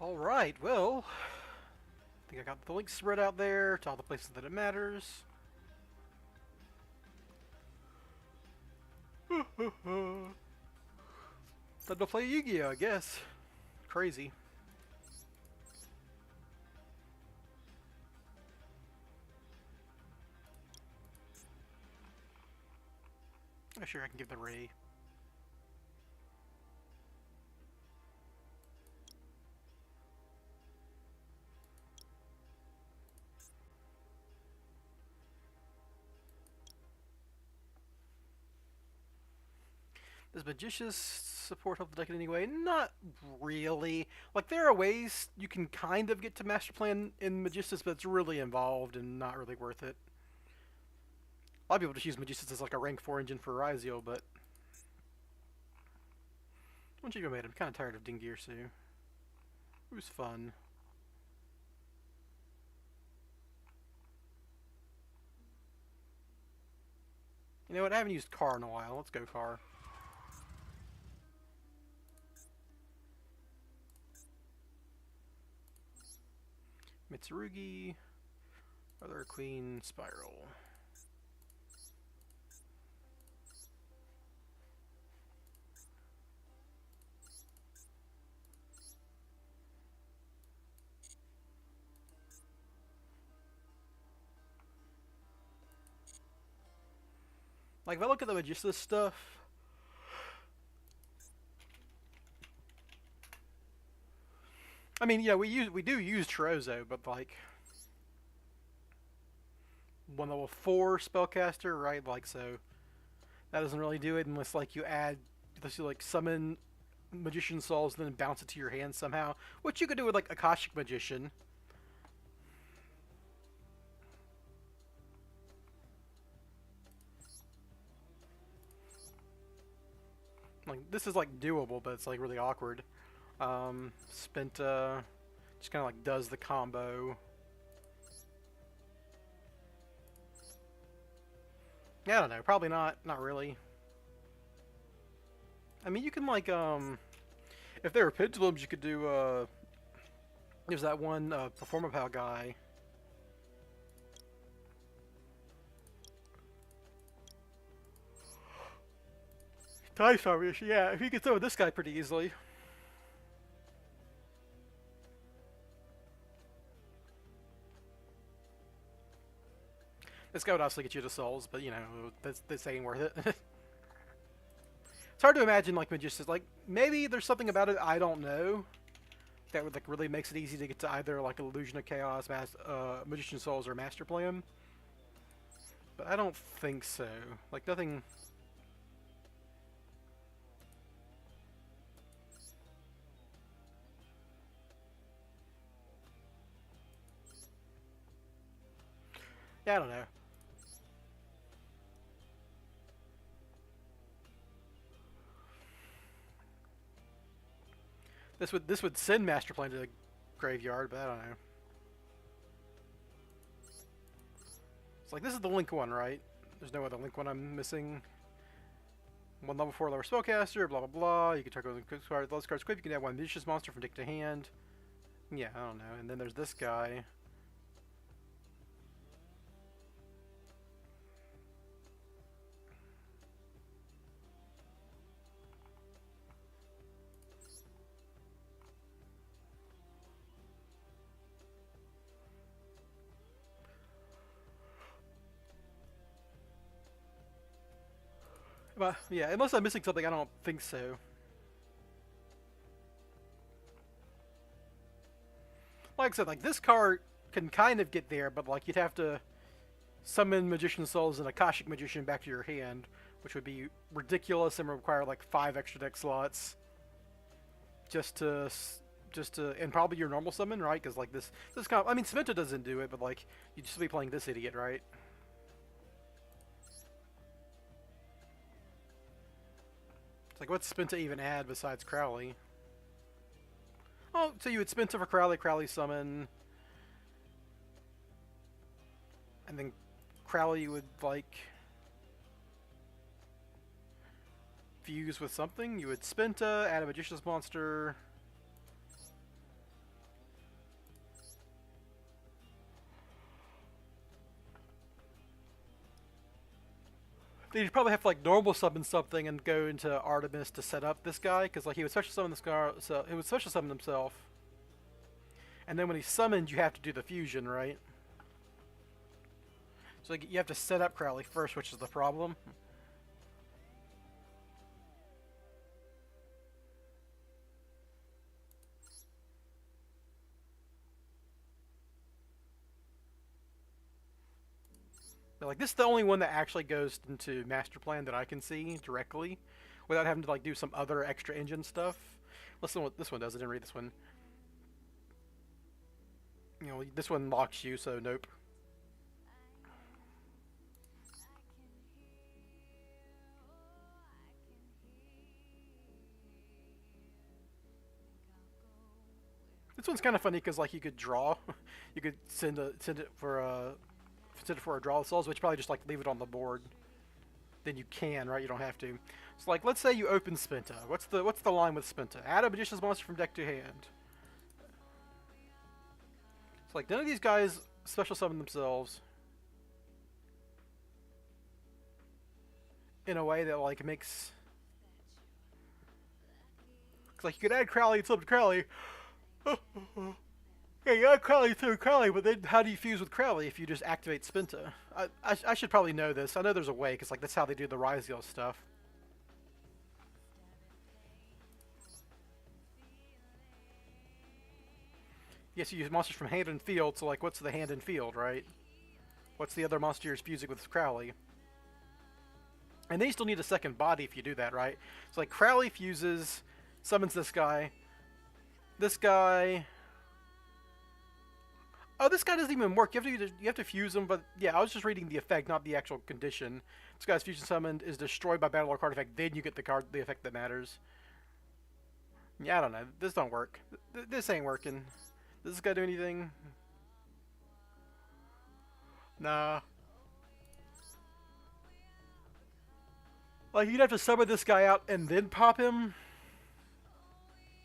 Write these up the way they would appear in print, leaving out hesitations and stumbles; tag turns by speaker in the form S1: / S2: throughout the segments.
S1: Alright, well, I think I got the links spread out there to all the places that it matters. Time to play Yu-Gi-Oh, I guess. Crazy. Oh, sure, I can give the Ray. Does Magician's support help the deck in any way? Not really. Like, there are ways you can kind of get to Master Plan in Magician's, but it's really involved and not really worth it. A lot of people just use Magician's as like a rank 4 engine for Ryzio, but once you go made, I'm kind of tired of Dingirsu. It was fun. You know what? I haven't used Car in a while. Let's go Car. Mitsurugi, Other Queen, Spyral. Like, if I look at the Magista stuff, I mean, yeah, we do use Trozo, but like 1 level 4 spellcaster, right? Like, so that doesn't really do it unless like you add, unless you like summon Magician Souls and then bounce it to your hand somehow, which you could do with like Akashic Magician. Like, this is like doable, but it's like really awkward. Spenta just kind of like does the combo. Yeah, I don't know. Probably not. Not really. I mean, you can like if there were pendulums, you could do there's that one Performapal guy. Time Starfish, yeah, if you could throw this guy pretty easily. This guy would obviously get you to souls, but you know, this ain't worth it. It's hard to imagine like Magicians, like maybe there's something about it I don't know that would like really makes it easy to get to either like Illusion of Chaos, Magician Souls, or Master Plan. But I don't think so. Like nothing. Yeah, I don't know. This would send Master Plan to the graveyard, but I don't know. It's like this is the Link one, right? There's no other Link one I'm missing. 1 level 4 lower spellcaster, blah blah blah. You can check those cards quick. You can add one vicious monster from deck to hand. Yeah, I don't know. And then there's this guy. But yeah, unless I'm missing something, I don't think so. Like I said, like this card can kind of get there, but like you'd have to summon Magician Souls and Akashic Magician back to your hand, which would be ridiculous and require like 5 extra deck slots just to and probably your normal summon, right? Because like this kind of, I mean, Smenta doesn't do it, but like you'd just be playing this idiot, right? It's like, what's Spenta even add besides Crowley? Oh, so you would Spenta for Crowley, Crowley summon, and then Crowley would like fuse with something. You would Spenta, add a Magician's monster. you'd probably have to like normal summon something and go into Artemis to set up this guy, because like he would special summon this guy, so he would special summon himself, and then when he's summoned, you have to do the fusion, right? So like, you have to set up Crowley first, which is the problem. But like this is the only one that actually goes into Master Plan that I can see directly, without having to like do some other extra engine stuff. Listen, what this one does. I didn't read this one. You know, this one locks you, so nope. This one's kind of funny because like you could draw, you could send it for a draw of souls, which probably just like leave it on the board. Then you can, right? You don't have to. So like, let's say you open Spinta. What's the line with Spinta? Add a Magician's monster from deck to hand. It's like none of these guys special summon themselves in a way that like makes. Cause like you could add Crowley and flip to Crowley. Yeah, you add Crowley through Crowley, but then how do you fuse with Crowley if you just activate Spinta? I should probably know this. I know there's a way, because like that's how they do the Ryziel stuff. Yes, you use monsters from hand and field, so like what's the hand and field, right? What's the other monster you're fusing with Crowley? And then you still need a second body if you do that, right? So like Crowley fuses, summons this guy. This guy... Oh, this guy doesn't even work. You have to fuse him, but yeah, I was just reading the effect, not the actual condition. This guy's fusion summoned is destroyed by battle or card effect. Then you get the effect that matters. Yeah, I don't know. This don't work. This ain't working. Does this guy do anything? Nah. Like you'd have to summon this guy out and then pop him,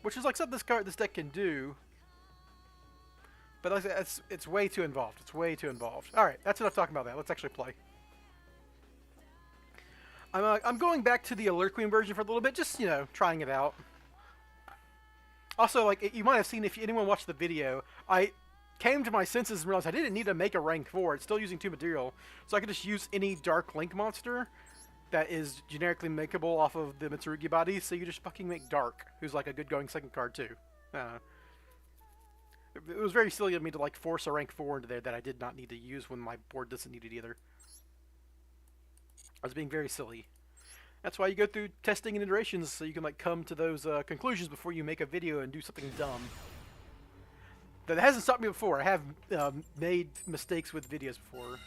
S1: which is like something this deck can do. But like I said, it's way too involved. It's way too involved. All right, that's enough talking about that. Let's actually play. I'm going back to the Alert Queen version for a little bit, just you know, trying it out. Also, like you might have seen if anyone watched the video, I came to my senses and realized I didn't need to make a rank 4. It's still using 2 material, so I could just use any Dark Link monster that is generically makeable off of the Mitsurugi body. So you just fucking make Dark, who's like a good going second card too. It was very silly of me to like force a rank 4 into there that I did not need to use when my board doesn't need it either. I was being very silly. That's why you go through testing and iterations, so you can like come to those conclusions before you make a video and do something dumb. That hasn't stopped me before. I have made mistakes with videos before.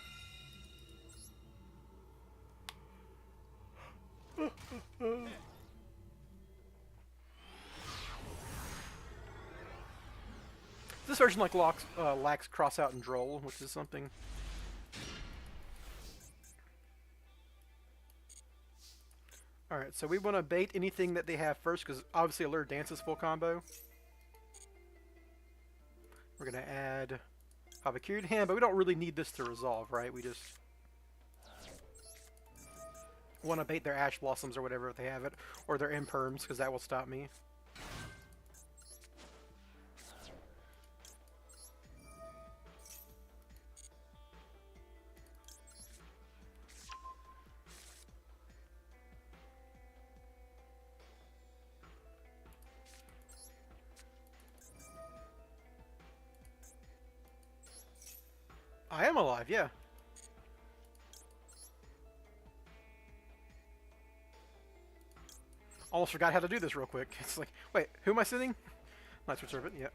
S1: This version like lacks cross out and droll, which is something. Alright, so we want to bait anything that they have first, because obviously Allure Dance's full combo. We're going to add Habakiri to hand, but we don't really need this to resolve, right? We just want to bait their Ash Blossoms or whatever if they have it, or their Imperms, because that will stop me. I am alive, yeah. Almost forgot how to do this real quick. It's like, wait, who am I sitting? Let's reserve it, yeah.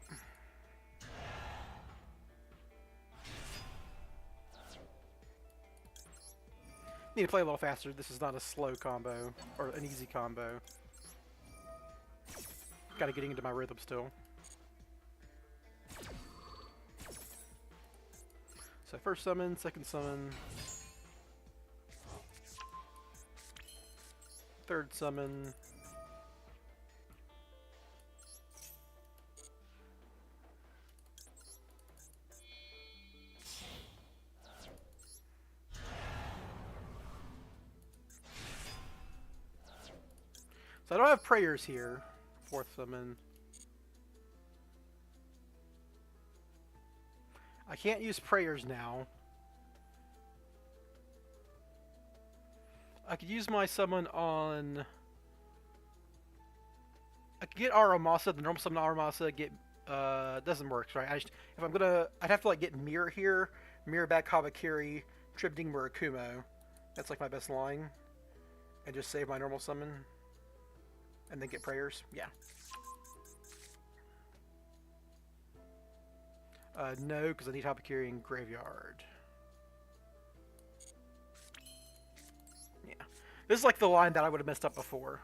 S1: Need to play a little faster. This is not a slow combo, or an easy combo. Gotta get into my rhythm still. So first summon, second summon, third summon, So I don't have prayers here. Fourth summon. I can't use prayers now. I could use my summon on... I could get Aramasa, the normal summon Aramasa, get... doesn't work, right? If I'm gonna... I'd have to, like, get Mirror here, Mirror back Habakiri, Tribding Murakumo. That's, like, my best line. And just save my normal summon. And then get prayers. Yeah. No, because I need Habakiri in Graveyard. Yeah. This is like the line that I would have messed up before.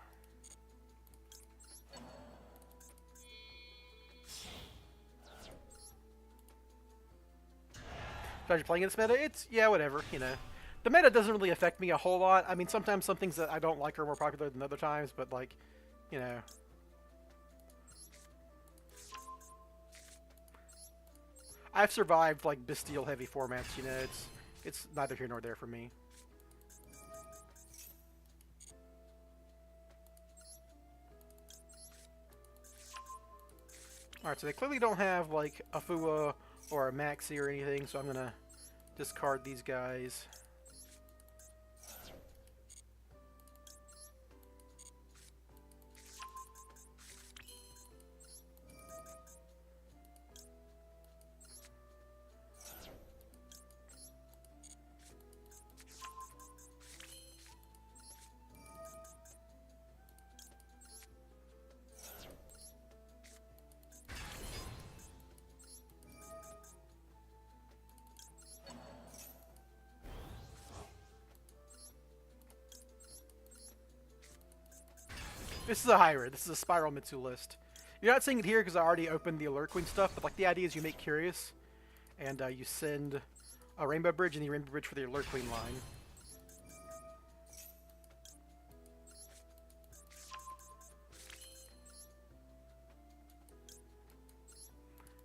S1: If I was playing in this meta, it's, yeah, whatever, you know. The meta doesn't really affect me a whole lot. I mean, sometimes some things that I don't like are more popular than other times, but, like, you know. I've survived, like, Bastille heavy formats, you know. It's neither here nor there for me. Alright, so they clearly don't have, like, a Fua or a Maxi or anything, so I'm gonna discard these guys. This is a hybrid. This is a Spyral Mitsu list. You're not seeing it here because I already opened the Alert Queen stuff, but like the idea is you make Curious, and you send a Rainbow Bridge and the Rainbow Bridge for the Alert Queen line.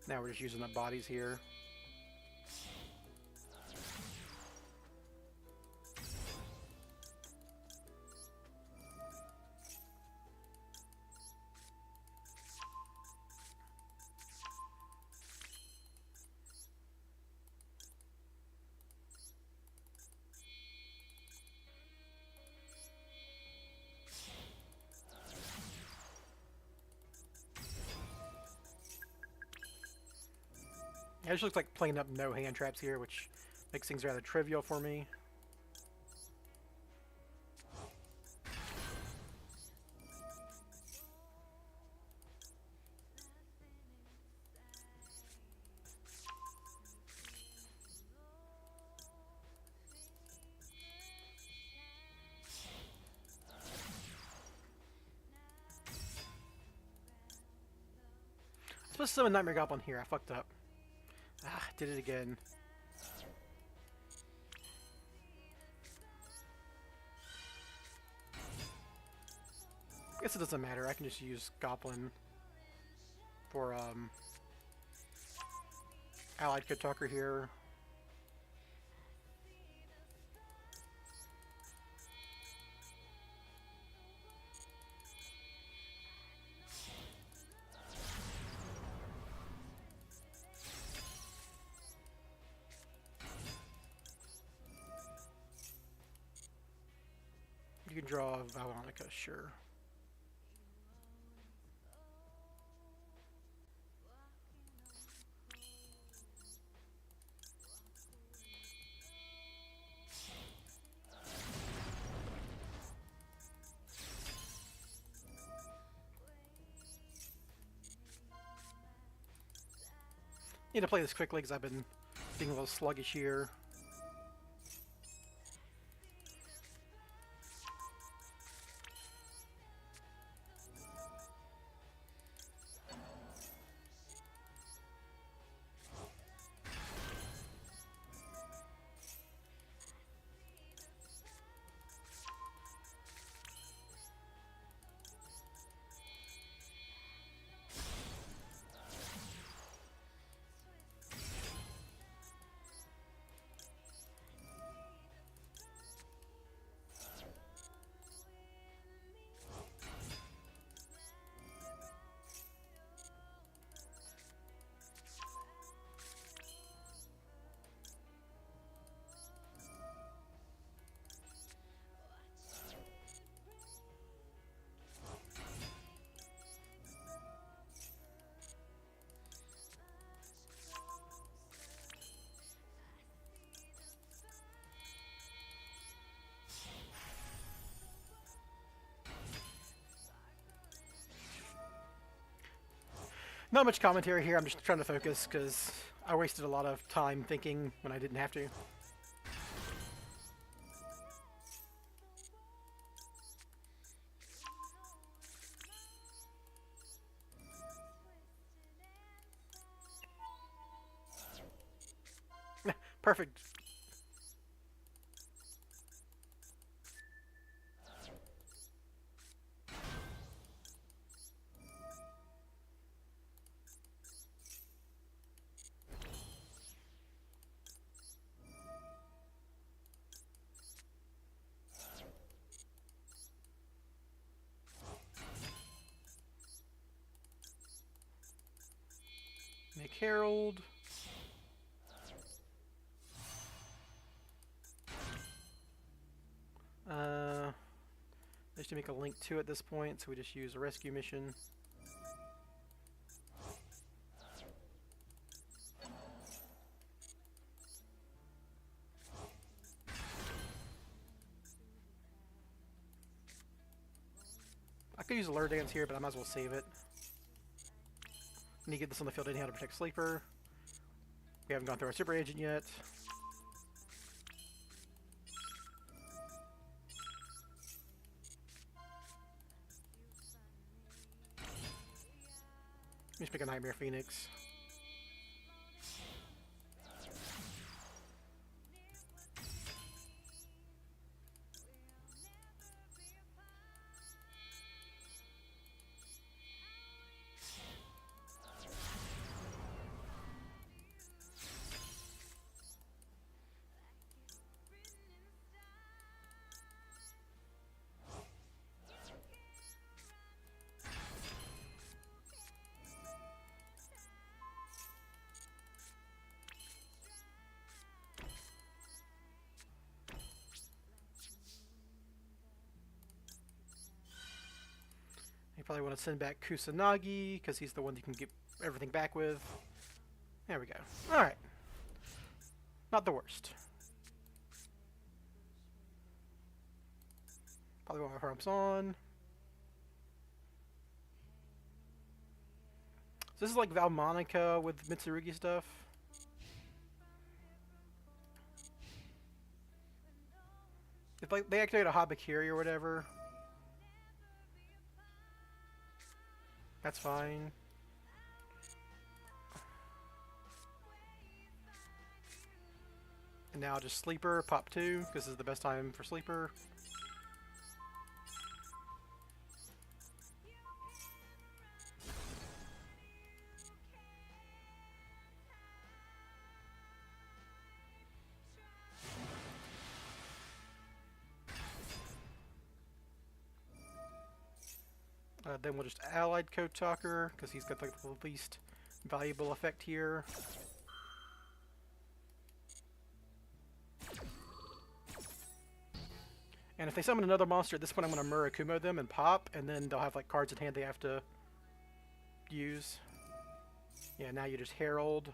S1: Now we're just using up bodies here. Yeah, it just looks like playing up no hand traps here, which makes things rather trivial for me. I'm supposed to summon Nightmare Goblin here. I fucked up. Ah, did it again. Guess it doesn't matter. I can just use Goblin for Allied Code Talker here. You can draw Valonica, sure. Need to play this quickly because I've been being a little sluggish here. Not much commentary here. I'm just trying to focus because I wasted a lot of time thinking when I didn't have to. Perfect. Make Herald. Just to make a link to at this point, so we just use a rescue mission. I could use a lure dance here, but I might as well save it. Need to get this on the field anyhow to protect Sleeper. We haven't gone through our super agent yet. Just pick a Nightmare Phoenix. You probably want to send back Kusanagi, because he's the one you can get everything back with. There we go. Alright. Not the worst. Probably want my harps on. So this is like Valmonica with Mitsurugi stuff. If like they activate a Habakiri or whatever, that's fine. And now just Sleeper, pop 2, because this is the best time for Sleeper. Then we'll just Allied Code Talker, because he's got like the least valuable effect here. And if they summon another monster, at this point I'm going to Murakumo them and pop, and then they'll have like cards in hand they have to use. Yeah, now you just Herald.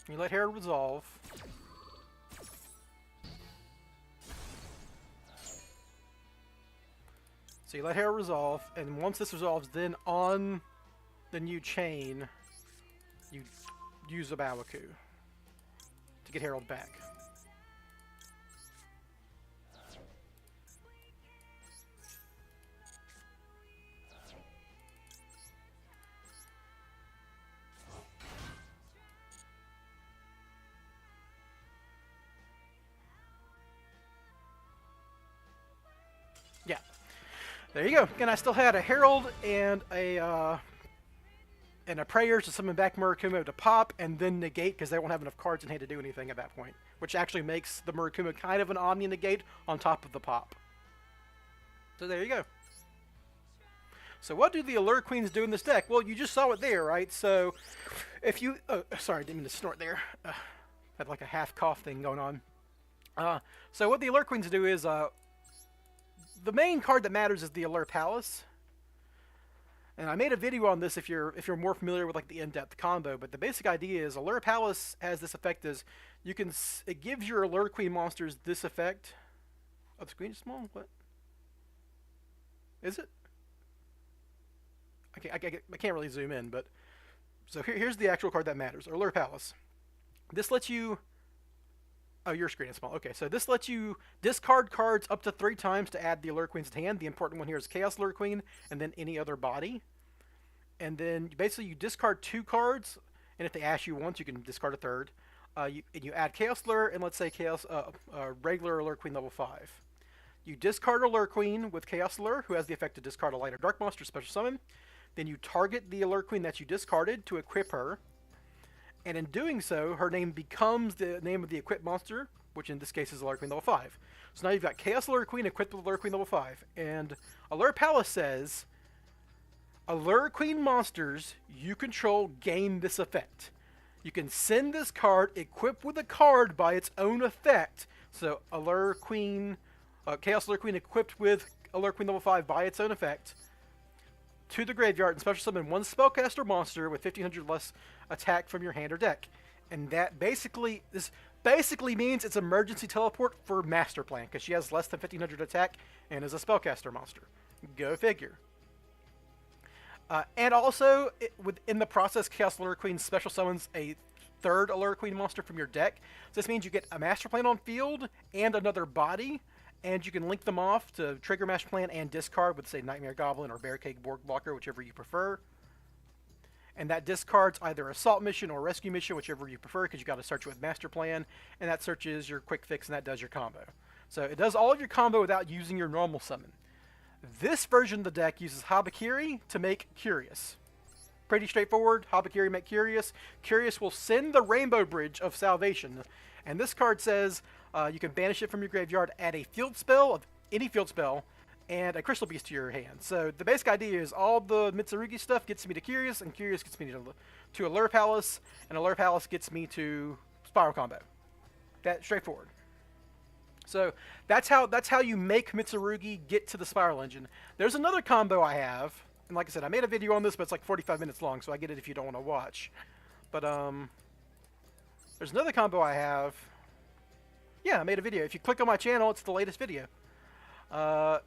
S1: You let Herald resolve. So you let Herald resolve, and once this resolves, then on the new chain, you use a Bawaku to get Herald back. Yeah. There you go. And I still had a Herald and a Prayer to summon back Murakumo to pop, and then negate, because they won't have enough cards in hand to do anything at that point. Which actually makes the Murakumo kind of an Omni negate on top of the pop. So there you go. So what do the Allure Queens do in this deck? Well, you just saw it there, right? So if you... Oh, sorry, I didn't mean to snort there. Had like a half cough thing going on. So what the Allure Queens do is... the main card that matters is the Allure Palace. And I made a video on this if you're more familiar with like the in-depth combo, but the basic idea is Allure Palace has this effect is you can it gives your Allure Queen monsters this effect. Oh, the screen is small? What? Is it? I can't really zoom in, but so here's the actual card that matters. Allure Palace. This lets you. Oh, your screen is small. Okay, so this lets you discard cards up to 3 times to add the Allure Queen's to hand. The important one here is Chaos Allure Queen, and then any other body. And then basically you discard 2 cards, and if they ask you once, you can discard a third. You add Chaos Allure, and let's say regular Allure Queen level 5. You discard Allure Queen with Chaos Allure, who has the effect to discard a light or dark monster special summon. Then you target the Allure Queen that you discarded to equip her. And in doing so, her name becomes the name of the equipped monster, which in this case is Allure Queen level 5. So now you've got Chaos Allure Queen equipped with Allure Queen level 5. And Allure Palace says, Allure Queen monsters you control gain this effect. You can send this card equipped with a card by its own effect. So Allure Queen, Chaos Allure Queen equipped with Allure Queen level 5 by its own effect, to the graveyard and special summon 1 spellcaster monster with 1500 less attack from your hand or deck. And this basically means it's emergency teleport for Master Plan, because she has less than 1500 attack and is a spellcaster monster. Go figure. And also, within the process, Chaos Allure Queen special summons a 3rd Allure Queen monster from your deck. So this means you get a Master Plan on field and another body, and you can link them off to trigger Master Plan and discard with, say, Nightmare Goblin or Barricade Borg Blocker, whichever you prefer. And that discards either Assault Mission or Rescue Mission, whichever you prefer, because you got to search with Master Plan, and that searches your Quick Fix, and that does your combo. So it does all of your combo without using your normal summon. This version of the deck uses Habakiri to make Curious. Pretty straightforward. Habakiri make Curious. Curious will send the Rainbow Bridge of Salvation, and this card says you can banish it from your graveyard, add a field spell, of any field spell, and a Crystal Beast to your hand. So the basic idea is all the Mitsurugi stuff gets me to Curious, and Curious gets me to Allure Palace, and Allure Palace gets me to Spyral combo. That straightforward. So that's how you make Mitsurugi get to the Spyral engine. There's another combo I have, and like I said, I made a video on this, but it's like 45 minutes long, so I get it if you don't want to watch. But there's another combo I have. Yeah, I made a video. If you click on my channel, it's the latest video. I'm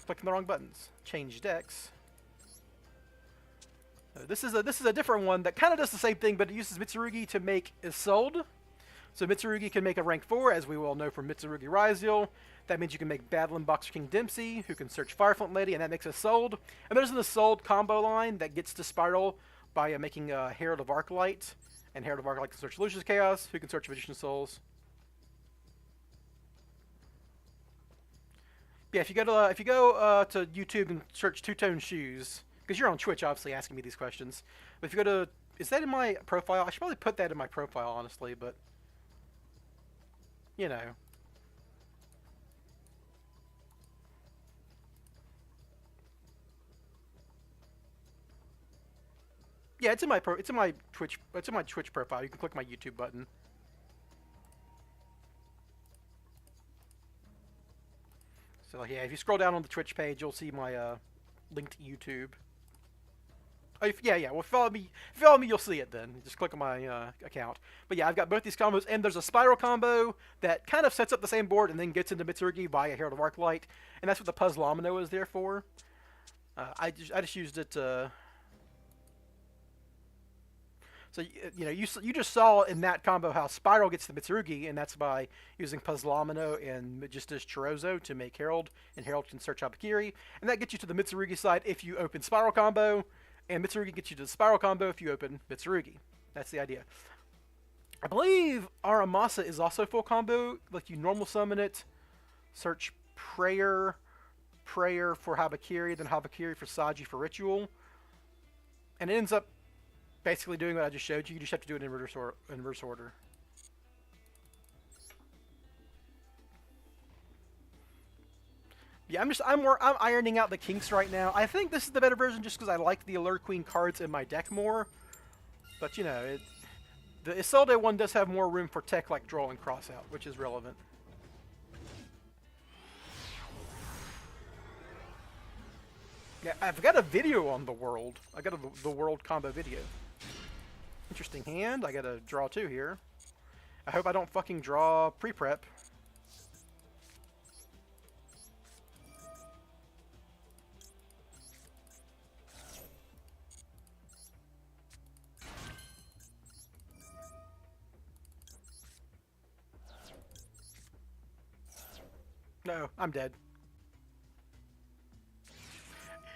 S1: clicking the wrong buttons. Change decks. This is a different one that kind of does the same thing, but it uses Mitsurugi to make Isolde. So Mitsurugi can make a rank 4, as we well know from Mitsurugi Ryzeal. That means you can make Battling Boxer King Dempsey, who can search Fireflint Lady, and that makes Isolde. And there's an Isolde combo line that gets to Spyral by making Herald of Arclight, and Herald of Arclight can search Lucius Chaos, who can search Magician's Souls. Yeah, if you go to YouTube and search Two Tone Shoes, because you're on Twitch, obviously asking me these questions. But if you go to, is that in my profile? I should probably put that in my profile, honestly, but you know. Yeah, it's in my Twitch profile. You can click my YouTube button. So yeah, if you scroll down on the Twitch page, you'll see my link to YouTube. Oh, yeah. Well, if you follow me, you'll see it then. Just click on my account. But yeah, I've got both these combos, and there's a Spyral combo that kind of sets up the same board and then gets into Mitsurugi via Herald of Arclight, and that's what the Puzzlemino is there for. I just used it to. So you know, you just saw in that combo how Spyral gets the Mitsurugi, and that's by using Puzzlemino and Magistus Chirozzo to make Herald, and Herald can search Habakiri, and that gets you to the Mitsurugi side if you open Spyral combo, and Mitsurugi gets you to the Spyral combo if you open Mitsurugi. That's the idea. I believe Aramasa is also full combo. Like you normal summon it, search Prayer for Habakiri, then Habakiri for Saji for Ritual, and it ends up basically doing what I just showed you. You just have to do it in reverse order. Yeah, I'm ironing out the kinks right now. I think this is the better version just because I like the Allure Queen cards in my deck more. But you know, the Isolde one does have more room for tech like draw and cross out, which is relevant. Yeah, I've got a video on the world. I got the world combo video. Interesting hand. I gotta draw 2 here. I hope I don't fucking draw pre-prep. No, I'm dead.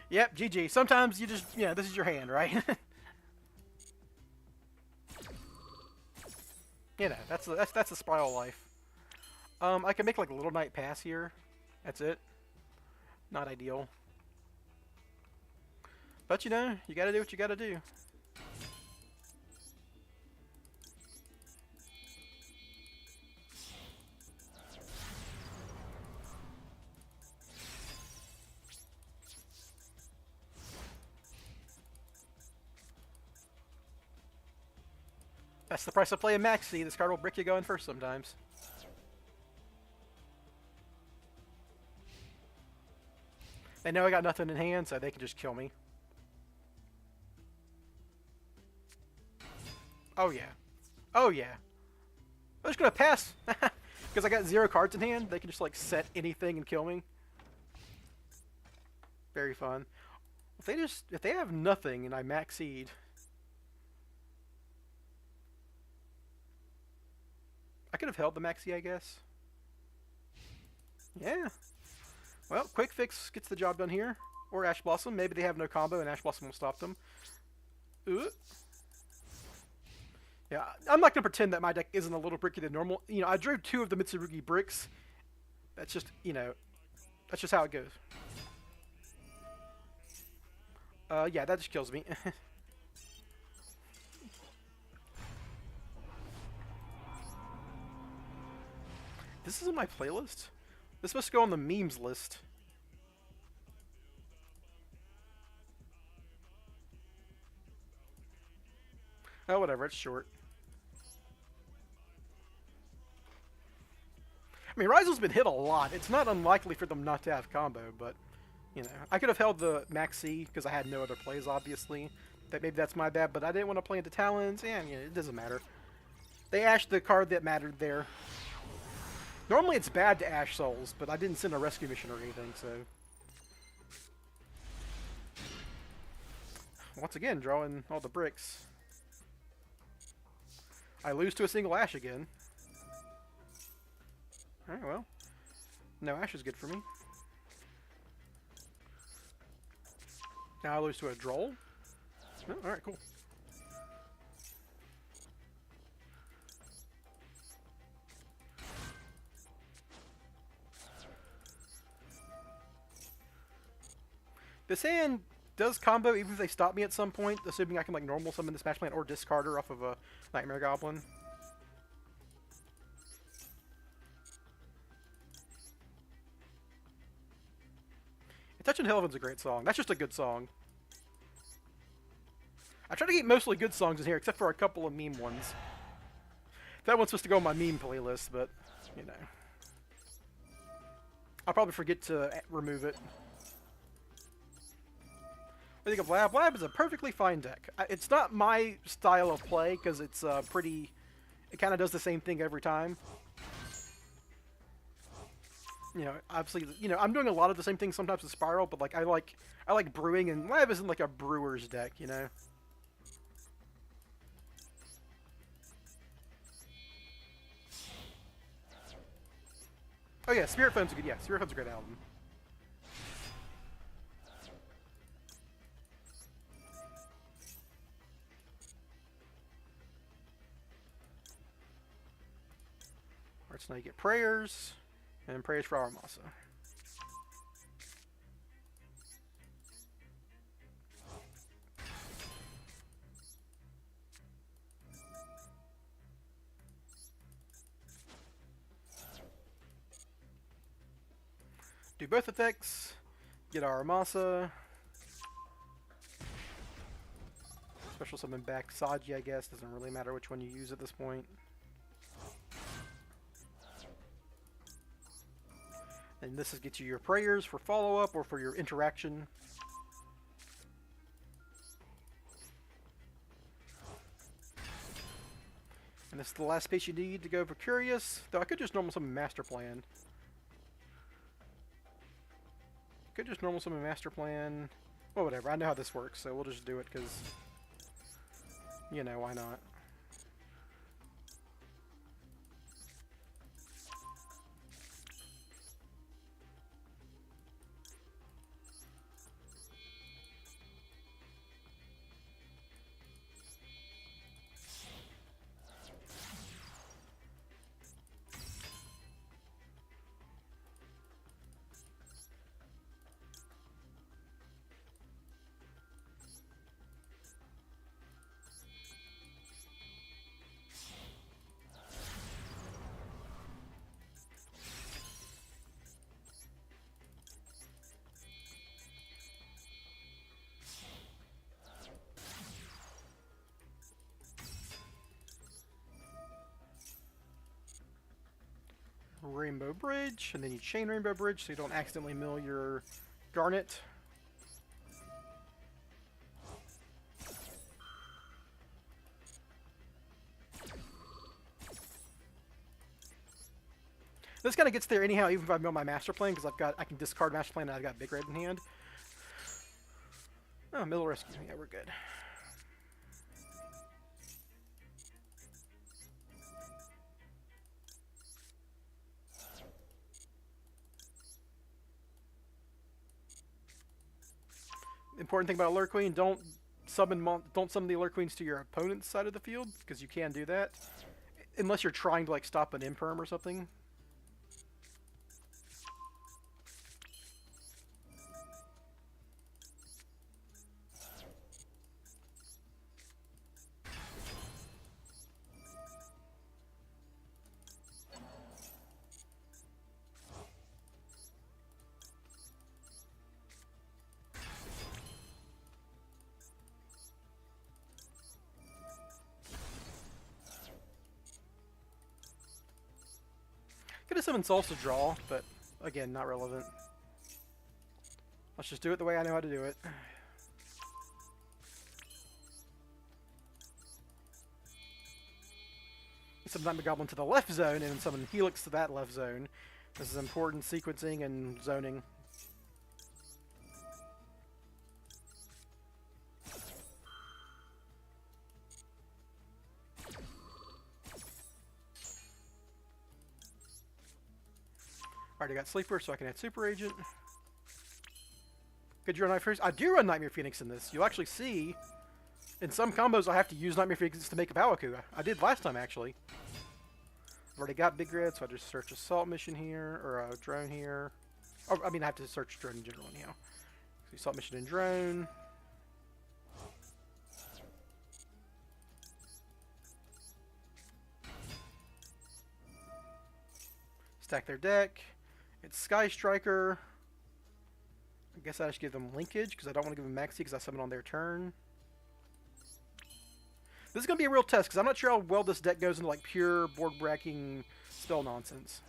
S1: Yep, GG. Sometimes you just, this is your hand, right? That's the Spyral life. I can make like a little night pass here. That's it. Not ideal. But you gotta do what you gotta do. That's the price of playing Maxi. This card will brick you going first sometimes. They know I got nothing in hand, so they can just kill me. Oh yeah. Oh yeah. I'm just gonna pass. Because I got 0 cards in hand, they can just like set anything and kill me. Very fun. If they have nothing and I max seed. I could have held the maxi, I guess. Yeah. Well, Quick Fix gets the job done here. Or Ash Blossom. Maybe they have no combo and Ash Blossom will stop them. Ooh. Yeah, I'm not going to pretend that my deck isn't a little bricky than normal. I drew 2 of the Mitsurugi bricks. That's just, that's just how it goes. Yeah, that just kills me. This isn't my playlist? This must go on the memes list. Oh, whatever, it's short. I mean, Ryzel's been hit a lot. It's not unlikely for them not to have combo, but, I could have held the Maxi because I had no other plays, obviously. Maybe that's my bad, but I didn't want to play into Talons, and, it doesn't matter. They ashed the card that mattered there. Normally it's bad to Ash Souls, but I didn't send a rescue mission or anything, so... Once again, drawing all the bricks. I lose to a single Ash again. Alright, well. No Ash is good for me. Now I lose to a Droll. Oh, alright, cool. This hand does combo even if they stop me at some point, assuming I can like normal summon the Smash Plant or discard her off of a Nightmare Goblin. Touching Helven's a great song. That's just a good song. I try to keep mostly good songs in here, except for a couple of meme ones. That one's supposed to go on my meme playlist, but, I'll probably forget to remove it. I think of Lab. Lab is a perfectly fine deck. It's not my style of play, because it's pretty... It kind of does the same thing every time. Obviously, I'm doing a lot of the same things sometimes with Spyral, but I like brewing, and Lab isn't like a brewer's deck, Oh yeah, Spirit Phone's a good. Yeah, Spirit Phone's a great album. Alright, so now you get prayers, and prayers for Aramasa. Do both effects, get Aramasa. Special summon back Saji, I guess. Doesn't really matter which one you use at this point. And this is gets you your prayers for follow-up or for your interaction. And this is the last space you need to go for Curious. Though I could just normal summon Master Plan. Could just normal summon Master Plan. Well, whatever. I know how this works, so we'll just do it because, why not? Rainbow Bridge, and then you chain Rainbow Bridge so you don't accidentally mill your Garnet. This kind of gets there anyhow, even if I mill my Master Plan, because I can discard Master Plan and I've got Big Red in hand. Oh, Middle Rescue. Yeah, we're good. Important thing about Alert Queen: don't summon the Alert Queens to your opponent's side of the field, because you can do that, unless you're trying to like stop an Imperm or something. Could have summoned Souls to draw, but again, not relevant. Let's just do it the way I know how to do it. Summon Nightmare Goblin to the left zone and summon Helix to that left zone. This is important sequencing and zoning. Already got Sleeper, so I can add Super Agent. Could you run Nightmare Phoenix? I do run Nightmare Phoenix in this. You'll actually see, in some combos, I have to use Nightmare Phoenix to make a Bawaku. I did last time, actually. I've already got Big Red, so I just search Assault Mission here, or a Drone here. Oh, I mean, I have to search Drone in general anyhow. So Assault Mission and Drone. Stack their deck. It's Sky Striker. I guess I should give them Linkage, because I don't want to give them Maxi, because I summon on their turn. This is going to be a real test, because I'm not sure how well this deck goes into like pure board-bracking spell nonsense.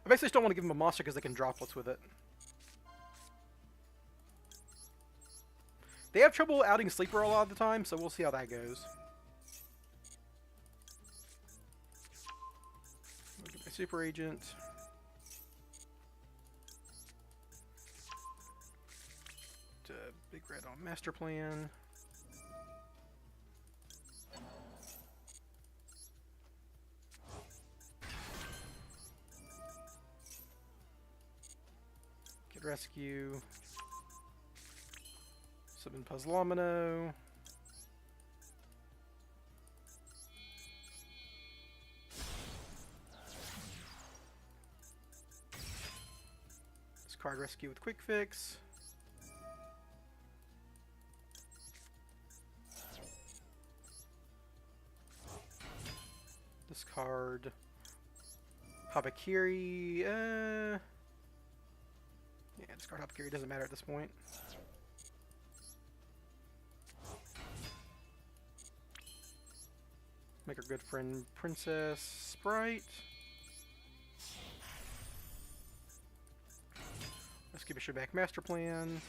S1: I basically just don't want to give them a monster, because they can droplets with it. They have trouble outing Sleeper a lot of the time, so we'll see how that goes. Super Agent. Big Red on Master Plan. Kid Rescue. Summon Puzzlomino. Card Rescue with Quick Fix. Discard Habakiri. Yeah, discard Habakiri, doesn't matter at this point. Make our good friend Princess Sprite. Let's give it back Master Plan.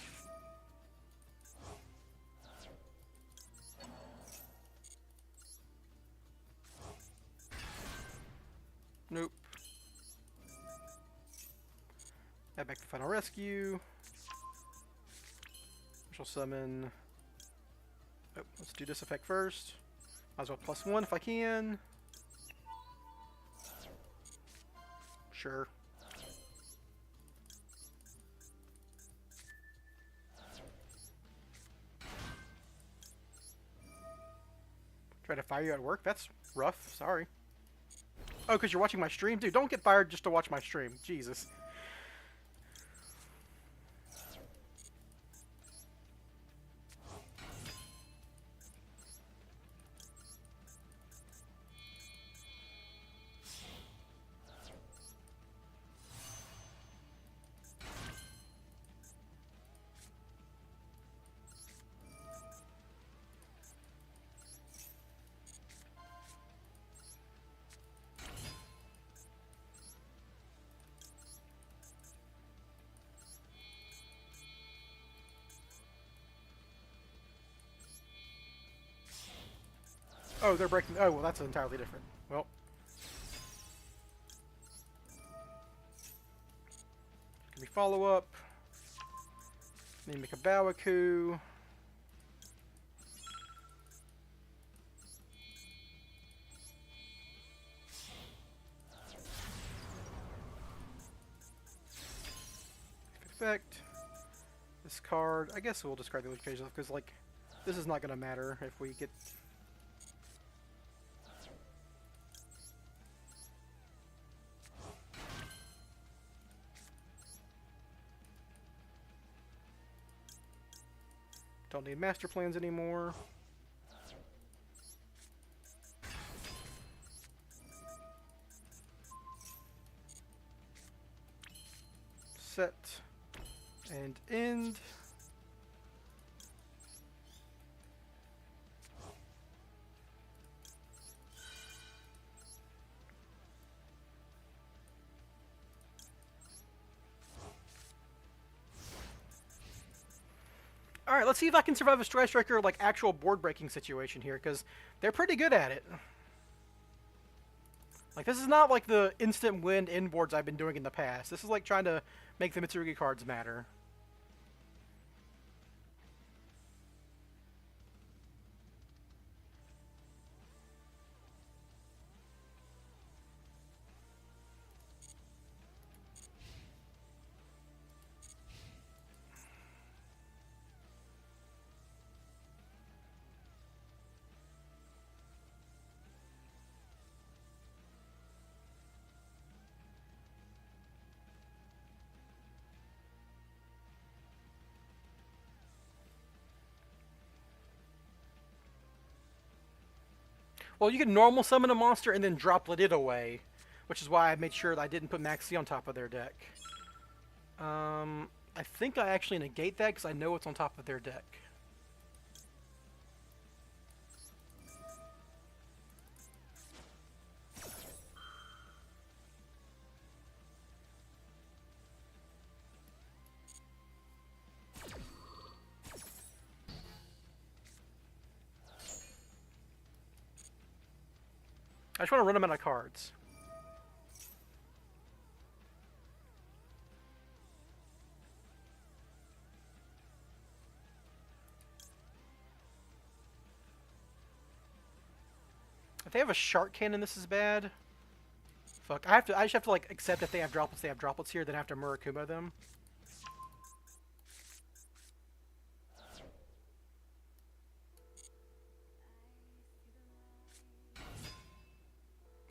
S1: Nope. Add back the Final Rescue. Special Summon. Oh, let's do this effect first. Might as well +1 if I can. Sure. Try to fire you at work? That's rough. Sorry. Oh, because you're watching my stream? Dude, don't get fired just to watch my stream. Jesus. Oh, they're breaking. Oh, well, that's entirely different. Well, can we follow up? Maybe make a Bawaku. Effect. This card. I guess we'll discard the occasion because, like, this is not going to matter if we get. Don't need master plans anymore. Set and end. Alright, let's see if I can survive a Strike Striker, like, actual board-breaking situation here, because they're pretty good at it. Like, this is not like the instant win in boards I've been doing in the past. This is like trying to make the Mitsurugi cards matter. Well, you can normal summon a monster and then droplet it away, which is why I made sure that I didn't put Maxi on top of their deck. I think I actually negate that because I know it's on top of their deck. I just want to run them out of cards. If they have a Shark Cannon, this is bad. Fuck, I just have to, like, accept if they have droplets here, then I have to Murakumo them.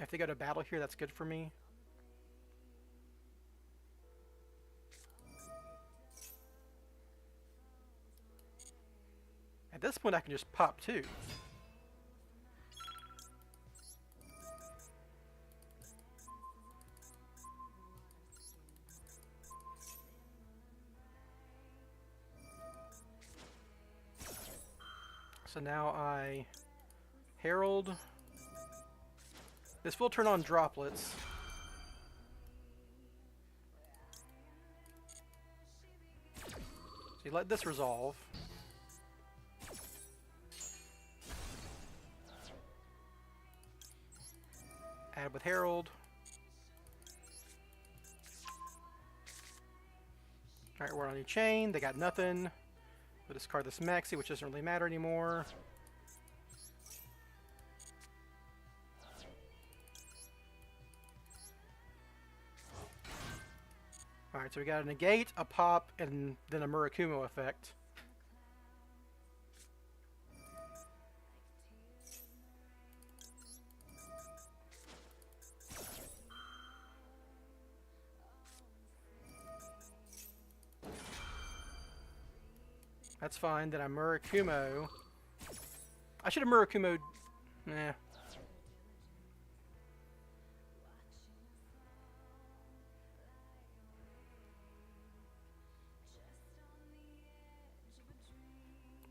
S1: If they go to battle here, that's good for me. At this point, I can just pop two. So now I Herald. This will turn on droplets. So you let this resolve. Add with Herald. Alright, we're on a chain. They got nothing. We'll discard this Maxi, which doesn't really matter anymore. Alright, so we got a negate, a pop, and then a Murakumo effect. That's fine. Then I Murakumo. I should have Murakumo'd. Nah.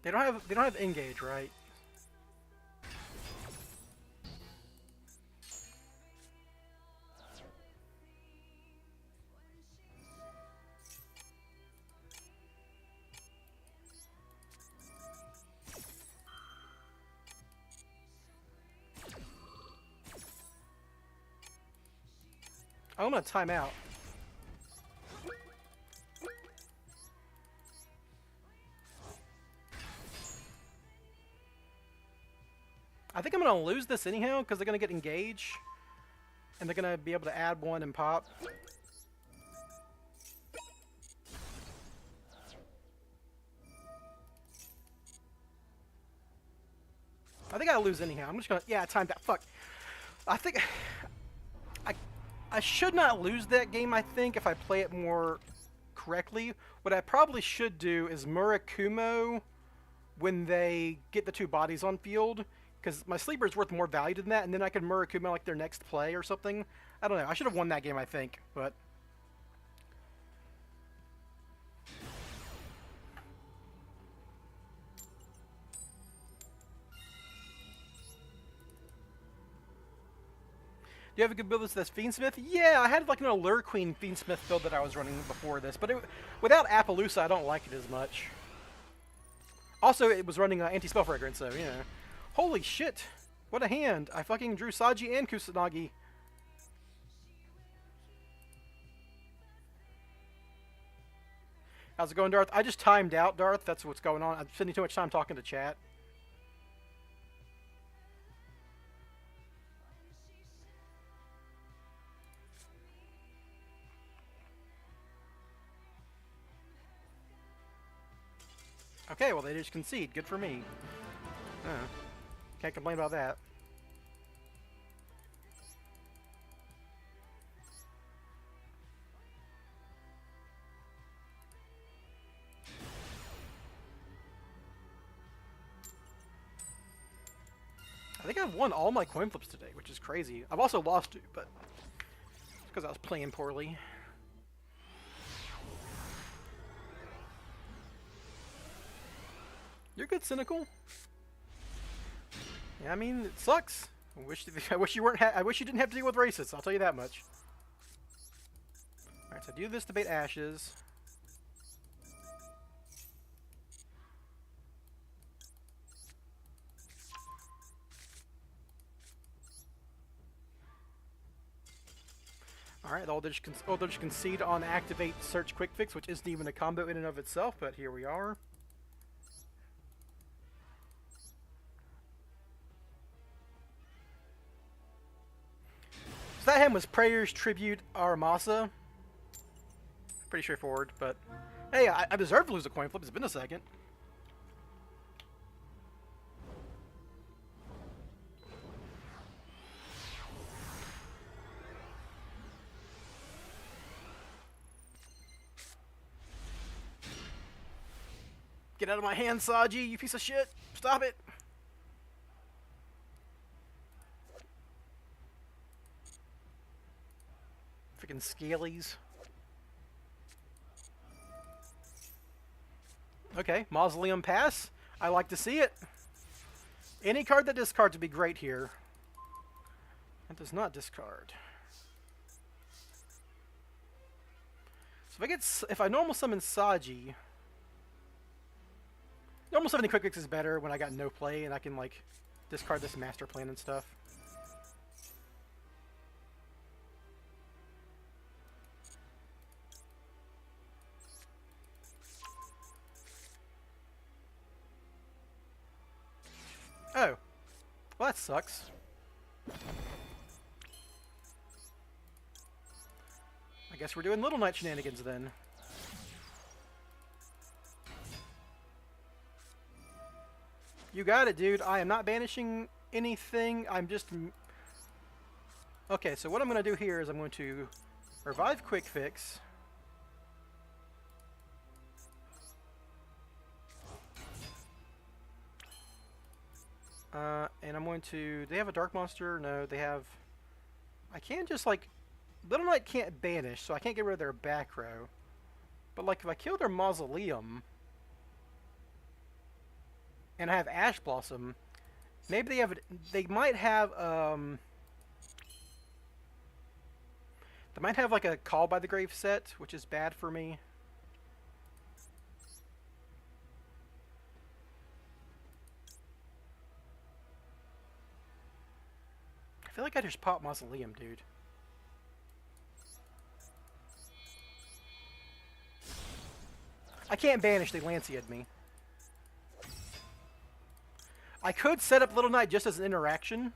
S1: They don't have engage, right? I'm gonna time out. I think I'm gonna lose this anyhow because they're gonna get engaged, and they're gonna be able to add one and pop. I think I'll lose anyhow. I'm just gonna, yeah, time that. Fuck. I think I should not lose that game. I think if I play it more correctly, what I probably should do is Murakumo when they get the two bodies on field, because my sleeper is worth more value than that, and then I could Murakumo like their next play or something. I don't know. I should have won that game, I think, but. Do you have a good build that's Fiendsmith? Yeah, I had like an Allure Queen Fiendsmith build that I was running before this, but without Appaloosa, I don't like it as much. Also, it was running Anti-Spell Fragrance, so, yeah. Holy shit! What a hand! I fucking drew Saji and Kusanagi. How's it going, Darth? I just timed out, Darth. That's what's going on. I'm spending too much time talking to chat. Okay, well, they just concede. Good for me. Can't complain about that. I think I've won all my coin flips today, which is crazy. I've also lost two, but it's because I was playing poorly. You're good, Cynical. Yeah, I mean, it sucks. I wish you weren't. I wish you didn't have to deal with racists. I'll tell you that much. All right, so do this to bait ashes. Alright, they'll just concede on activate search quick fix, which isn't even a combo in and of itself, but here we are. So that hand was Prayers, Tribute, Aramasa. Pretty straightforward, but hey, I deserve to lose a coin flip. It's been a second. Get out of my hand, Saji, you piece of shit. Stop it. Freaking Scalies. Okay, Mausoleum Pass. I like to see it. Any card that discards would be great here. That does not discard. So if I normal summon Saji, normal summoning quick fix is better when I got no play and I can like discard this master plan and stuff. Oh. Well, that sucks. I guess we're doing Little Knight shenanigans then. You got it, dude. I am not banishing anything. I'm just... Okay, so what I'm going to do here is I'm going to revive quick fix. And I'm going to... They have a Dark Monster? No, they have... I can't just, like... Little Knight can't banish, so I can't get rid of their back row. But, like, if I kill their Mausoleum... and I have Ash Blossom, maybe they have... They might have, They might have, like, a Call by the Grave set, which is bad for me. I feel like I just popped Mausoleum, dude. I can't banish, they Lancey'd me. I could set up Little Knight just as an interaction.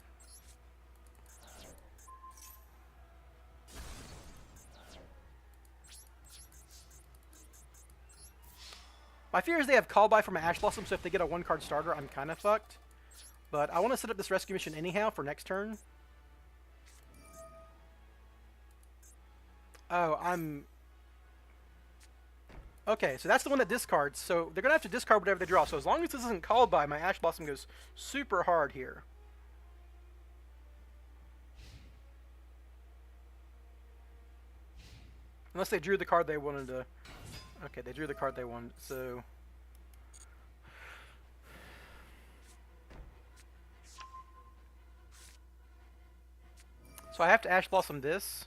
S1: My fear is they have Call By from Ash Blossom, so if they get a one-card starter, I'm kind of fucked. But I want to set up this rescue mission anyhow for next turn. Oh, I'm... Okay, so that's the one that discards, so they're going to have to discard whatever they draw. So as long as this isn't Called By, my Ash Blossom goes super hard here. Unless they drew the card they wanted to... Okay, they drew the card they wanted, so... So I have to Ash Blossom this.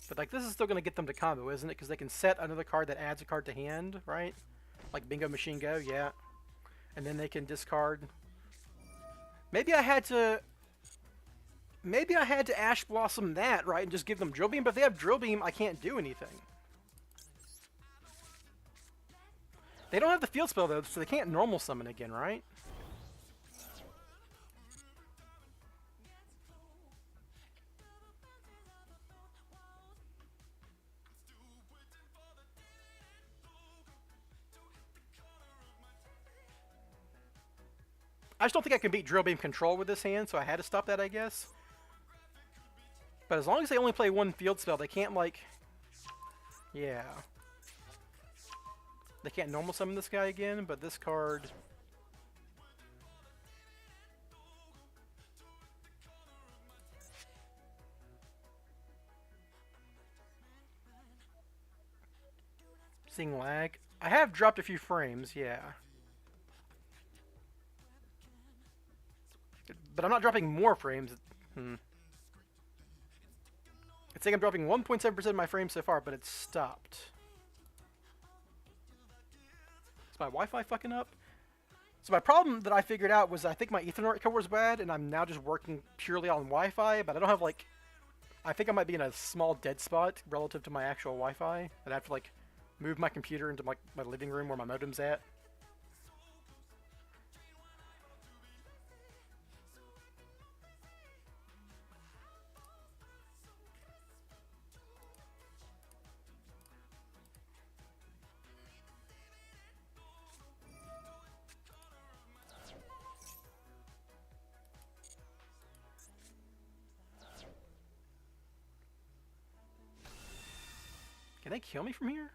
S1: But like this is still going to get them to combo, isn't it? Because they can set another card that adds a card to hand, right? Like Bingo Machine Go, yeah. And then they can discard. Maybe I had to Ash Blossom that, right? And just give them Drill Beam. But if they have Drill Beam, I can't do anything. They don't have the field spell though, so they can't normal summon again, right? I just don't think I can beat Drill Beam Control with this hand, so I had to stop that, I guess. But as long as they only play one field spell, they can't, like... Yeah. They can't normal summon this guy again, but this card... Seeing lag. I have dropped a few frames, yeah. But I'm not dropping more frames. It's like I'm dropping 1.7% of my frames so far, but it's stopped. Is my Wi-Fi fucking up? So my problem that I figured out was I think my Ethernet cord was bad, and I'm now just working purely on Wi-Fi, but I don't have, like... I think I might be in a small dead spot relative to my actual Wi-Fi. I'd have to, like, move my computer into my living room where my modem's at. Can they kill me from here?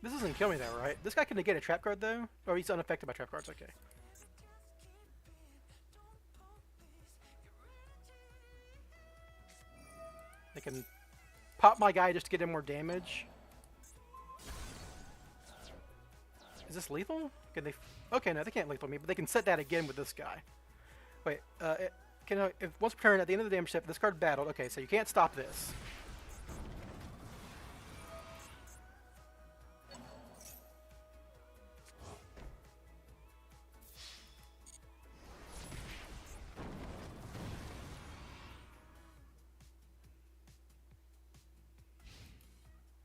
S1: This doesn't kill me though, right? This guy can negate a trap card though? Oh, he's unaffected by trap cards, okay. They can pop my guy just to get in more damage. Is this lethal? Can they... Okay, no, they can't lethal me, but they can set that again with this guy. Wait, if once per turn at the end of the damage step, this card battled. Okay, so you can't stop this.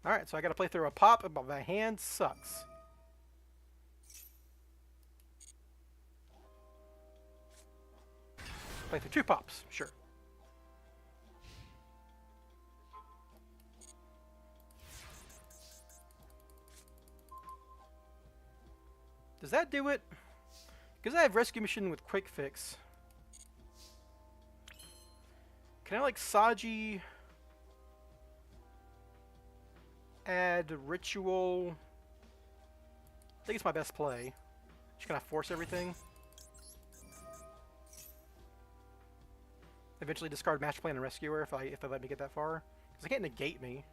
S1: Alright, so I gotta play through a pop, but my hand sucks. Play through 2 pops, sure. Does that do it? Because I have Rescue Mission with Quick Fix. Can I like Saji add ritual? I think it's my best play. Just gonna force everything. Eventually discard Master Plan and Rescuer if they let me get that far. Because they can't negate me.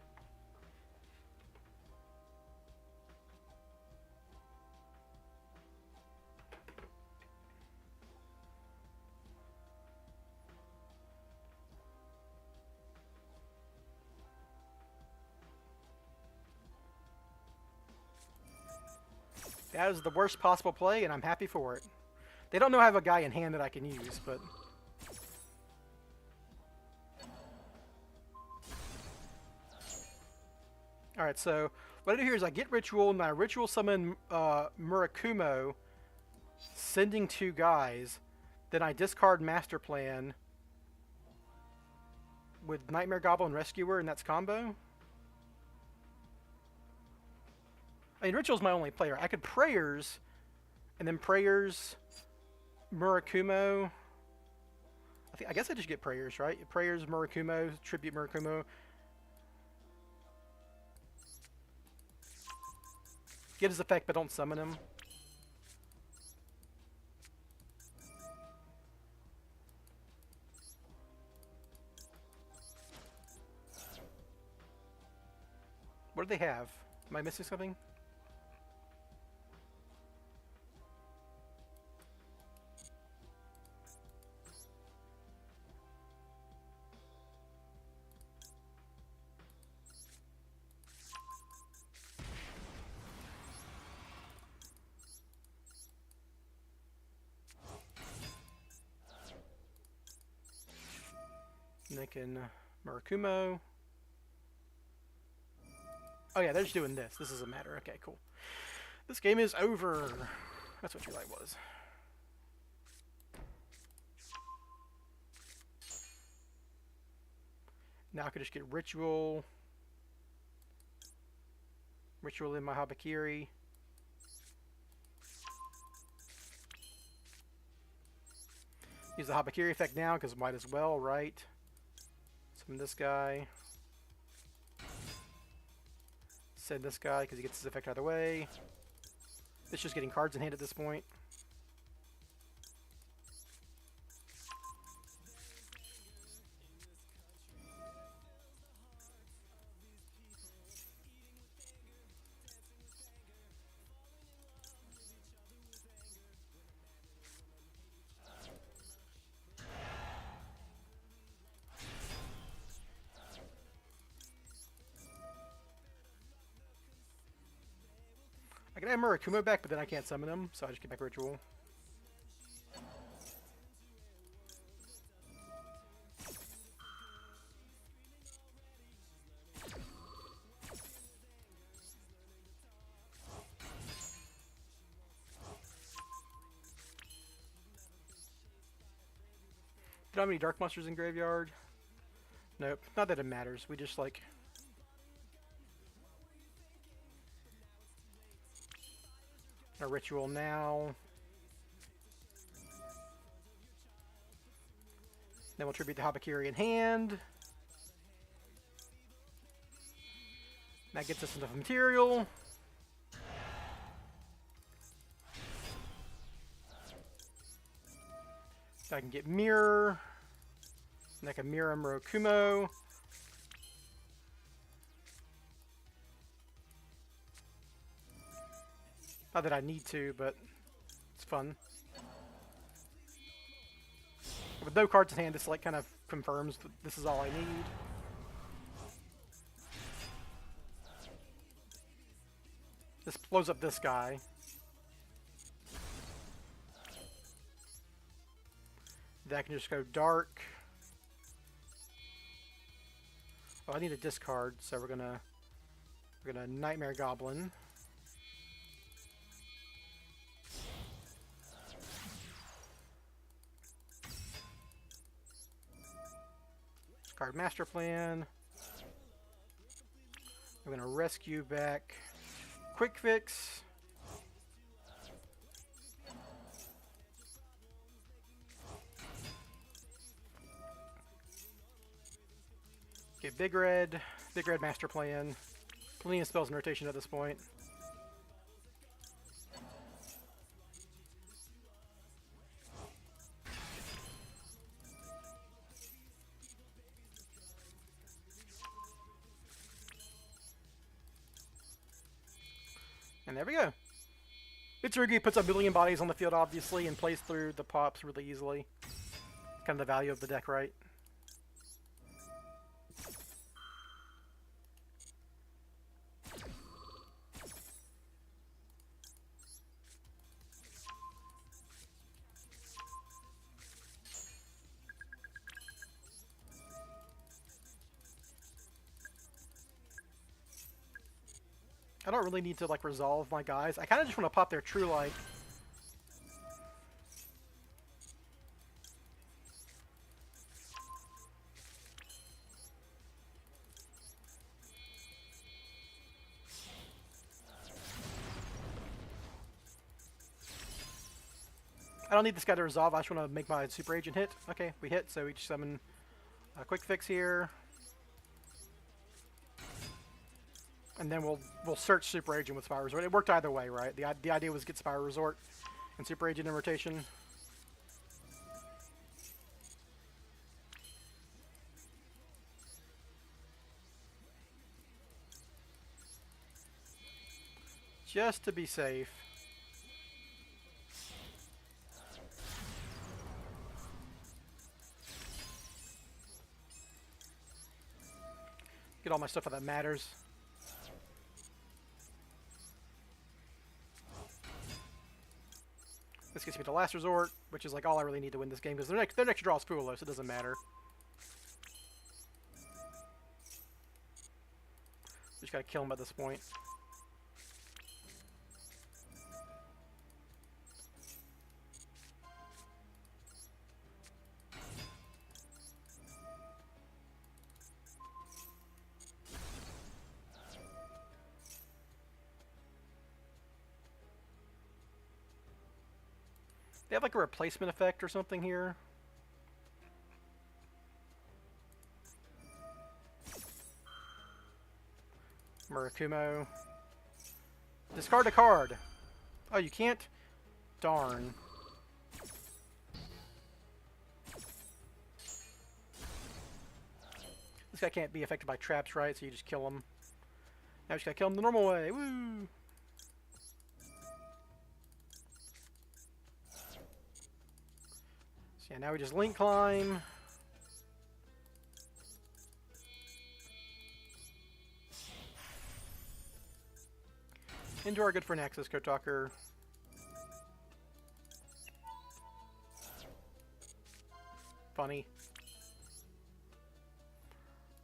S1: That is the worst possible play, and I'm happy for it. They don't know I have a guy in hand that I can use, but... Alright, so what I do here is I get Ritual, and I Ritual summon Murakumo, sending 2 guys. Then I discard Master Plan with Nightmare Goblin Rescuer, and that's combo. I mean, Ritual's my only player. I could Prayers, and then Prayers, Murakumo. I guess I just get Prayers, right? Prayers, Murakumo, Tribute Murakumo. Get his effect, but don't summon him. What do they have? Am I missing something? Nick and Murakumo. Oh yeah, they're just doing this. This doesn't matter. Okay, cool. This game is over. That's what your light was. Now I could just get Ritual. Ritual in my Habakiri. Use the Habakiri effect now, because might as well, right? Summon this guy. Send this guy, because he gets his effect out of the way. It's just getting cards in hand at this point. I can have Murakumo back, but then I can't summon him, so I just get back Ritual. Do you have any Dark Monsters in Graveyard? Nope. Not that it matters. We just like... a Ritual now. Then we'll tribute the Habakiri in hand. That gets us enough material. So I can get Mirror. And I can Mirror Murakumo. Not that I need to, but it's fun. With no cards in hand, this like kind of confirms that this is all I need. This blows up this guy. Then I can just go dark. Oh, I need a discard, so we're gonna Nightmare Goblin. Discard Master Plan. We're gonna rescue back Quick Fix. Okay, Big Red Master Plan. Plenty of spells in rotation at this point. And there we go. Mitsurugi puts a million bodies on the field, obviously, and plays through the pops really easily. Kind of the value of the deck, right? I don't really need to, like, resolve my guys. I kind of just want to pop their True Light. I don't need this guy to resolve. I just want to make my Super Agent hit. Okay, we hit, so we just summon a Quick Fix here. And then we'll search Super Agent with Spyral Resort. It worked either way, right? The idea was get Spyral Resort and Super Agent in rotation. Just to be safe. Get all my stuff that matters. This gets me to Last Resort, which is like all I really need to win this game, because their next draw is Fulo, so it doesn't matter. Just gotta kill him at this point. They have like a replacement effect or something here. Murakumo. Discard a card. Oh, you can't? Darn. This guy can't be affected by traps, right? So you just kill him. Now you just gotta kill him the normal way. Woo! Yeah, now we just link climb. Into our good for Nexus Kotaker. Funny.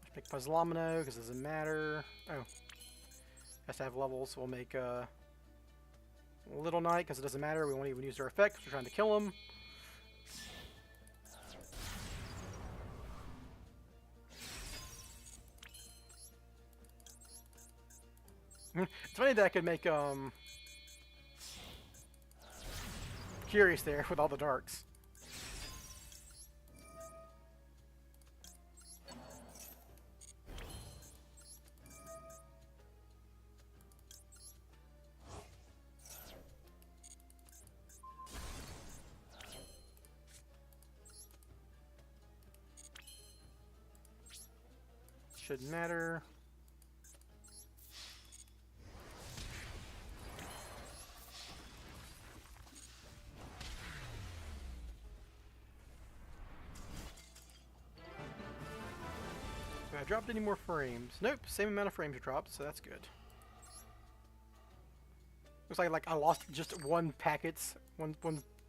S1: Let's make Puzzlemino because it doesn't matter. Oh. Has to have levels. So we'll make Little Knight because it doesn't matter. We won't even use their effect because we're trying to kill him. It's funny that I could make Curious there with all the darks. Shouldn't matter. Have I dropped any more frames? Nope, same amount of frames dropped, so that's good. Looks like I lost just one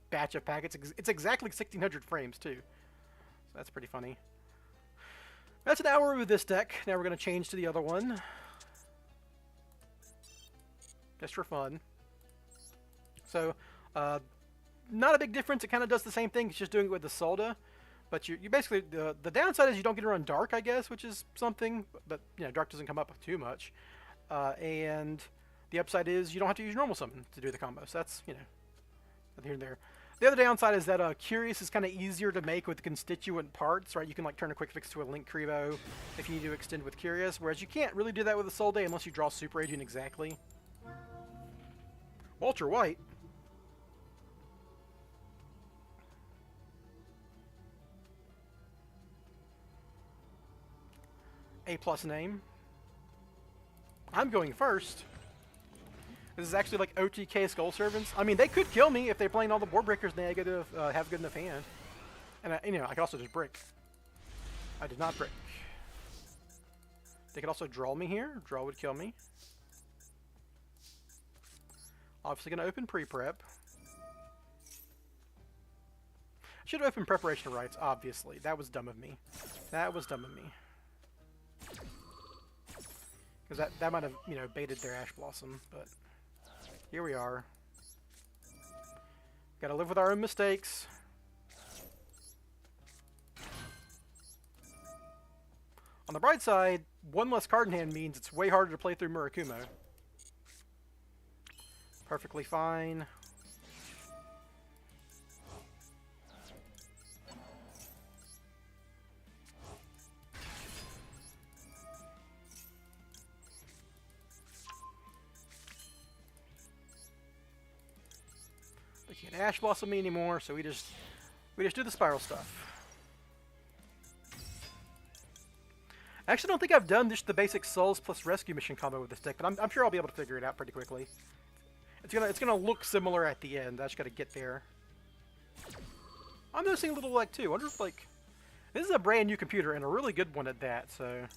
S1: batch of packets. It's exactly 1600 frames too. So that's pretty funny. That's an hour with this deck. Now we're going to change to the other one. Just for fun. So, not a big difference. It kind of does the same thing. It's just doing it with the Solda. But you basically, the downside is you don't get to run Dark, I guess, which is something. But, you know, Dark doesn't come up too much. And the upside is you don't have to use normal summon to do the combo. So that's, you know, here and there. The other downside is that Curious is kind of easier to make with constituent parts, right? You can like turn a quick fix to a Link Crevo if you need to extend with Curious, whereas you can't really do that with a Soul Day unless you draw Super Agent exactly. Ultra White. A+ name. I'm going first. This is actually like OTK Skull Servants. I mean, they could kill me if they're playing all the board breakers and they have a good enough hand. And, I could also just brick. I did not brick. They could also draw me here. Draw would kill me. Obviously going to open pre-prep. Should have opened Preparation of Rites, obviously. That was dumb of me. That was dumb of me. Because that might have, baited their Ash Blossom, but here we are. Gotta live with our own mistakes. On the bright side, one less card in hand means it's way harder to play through Murakumo. Perfectly fine. They can't Ash Blossom me anymore, so we just do the Spyral stuff. I actually don't think I've done just the basic Souls plus Rescue mission combo with this deck, but I'm sure I'll be able to figure it out pretty quickly. It's gonna look similar at the end. I just gotta get there. I'm noticing a little lag too. I wonder if this is a brand new computer and a really good one at that. So I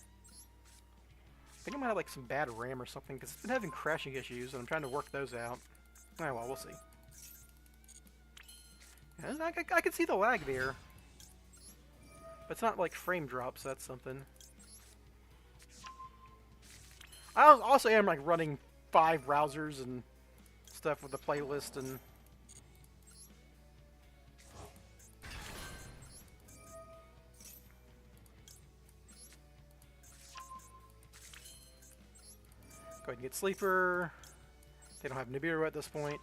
S1: think I might have like some bad RAM or something because it's been having crashing issues and I'm trying to work those out. Oh well, we'll see. Yeah, I can see the lag there, but it's not like frame drops. So that's something. I also am like running 5 browsers and stuff with the playlist and go ahead and get Sleeper. They don't have Nibiru at this point.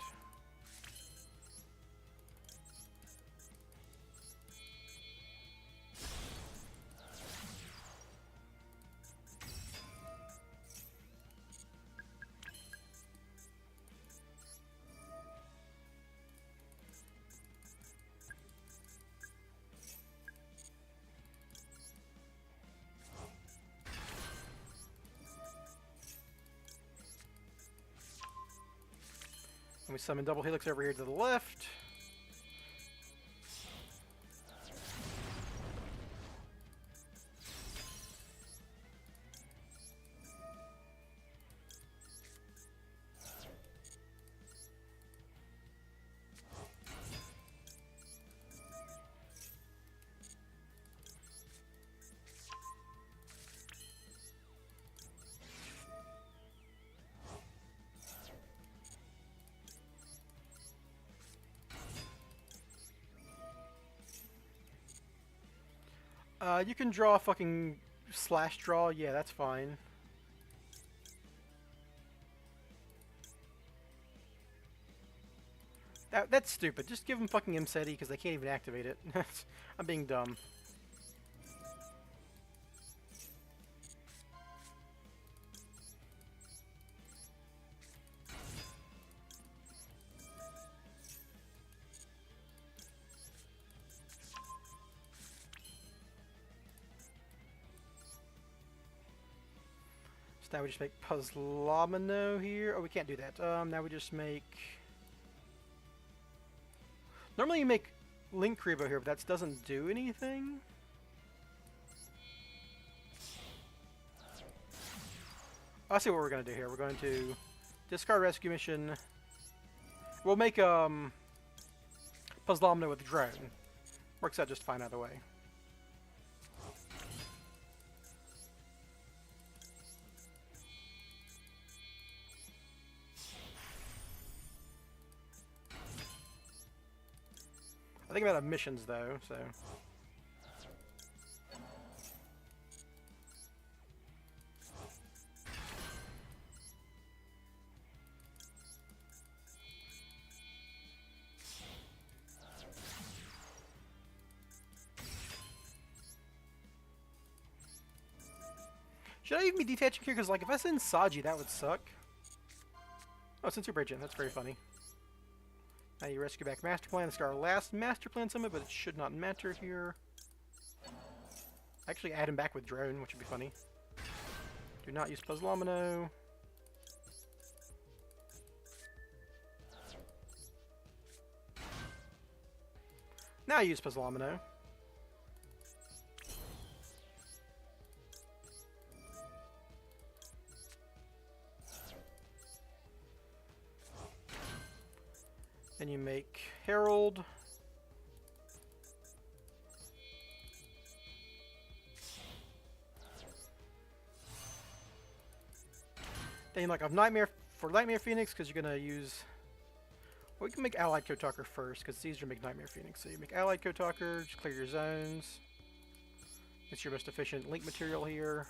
S1: And we summon Double Helix over here to the left. You can draw a fucking slash draw. Yeah, that's fine. That's stupid. Just give them fucking Imseti because they can't even activate it. I'm being dumb. So now we just make Puzzlamino here. Oh, we can't do that. Now we just make... Normally you make Link Crevo here, but that doesn't do anything. I see what we're going to do here. We're going to discard Rescue Mission. We'll make Puzzlamino with Drone. Works out just fine either way. I think about missions though, so. Should I even be detaching here? Because, like, if I send Saji, that would suck. Oh, Sensory Bridging. That's very funny. Now you rescue back Master Plan. This is our last Master Plan summit, but it should not matter here. Actually, add him back with Drone, which would be funny. Do not use Puzzleomino. Now use Puzzleomino. Then you make Herald. Then you like a Nightmare for Nightmare Phoenix because you're gonna use. Well, we can make Allied Kotalker first because it's easier to make Nightmare Phoenix. So you make Allied Kotalker, just clear your zones. It's your most efficient link material here.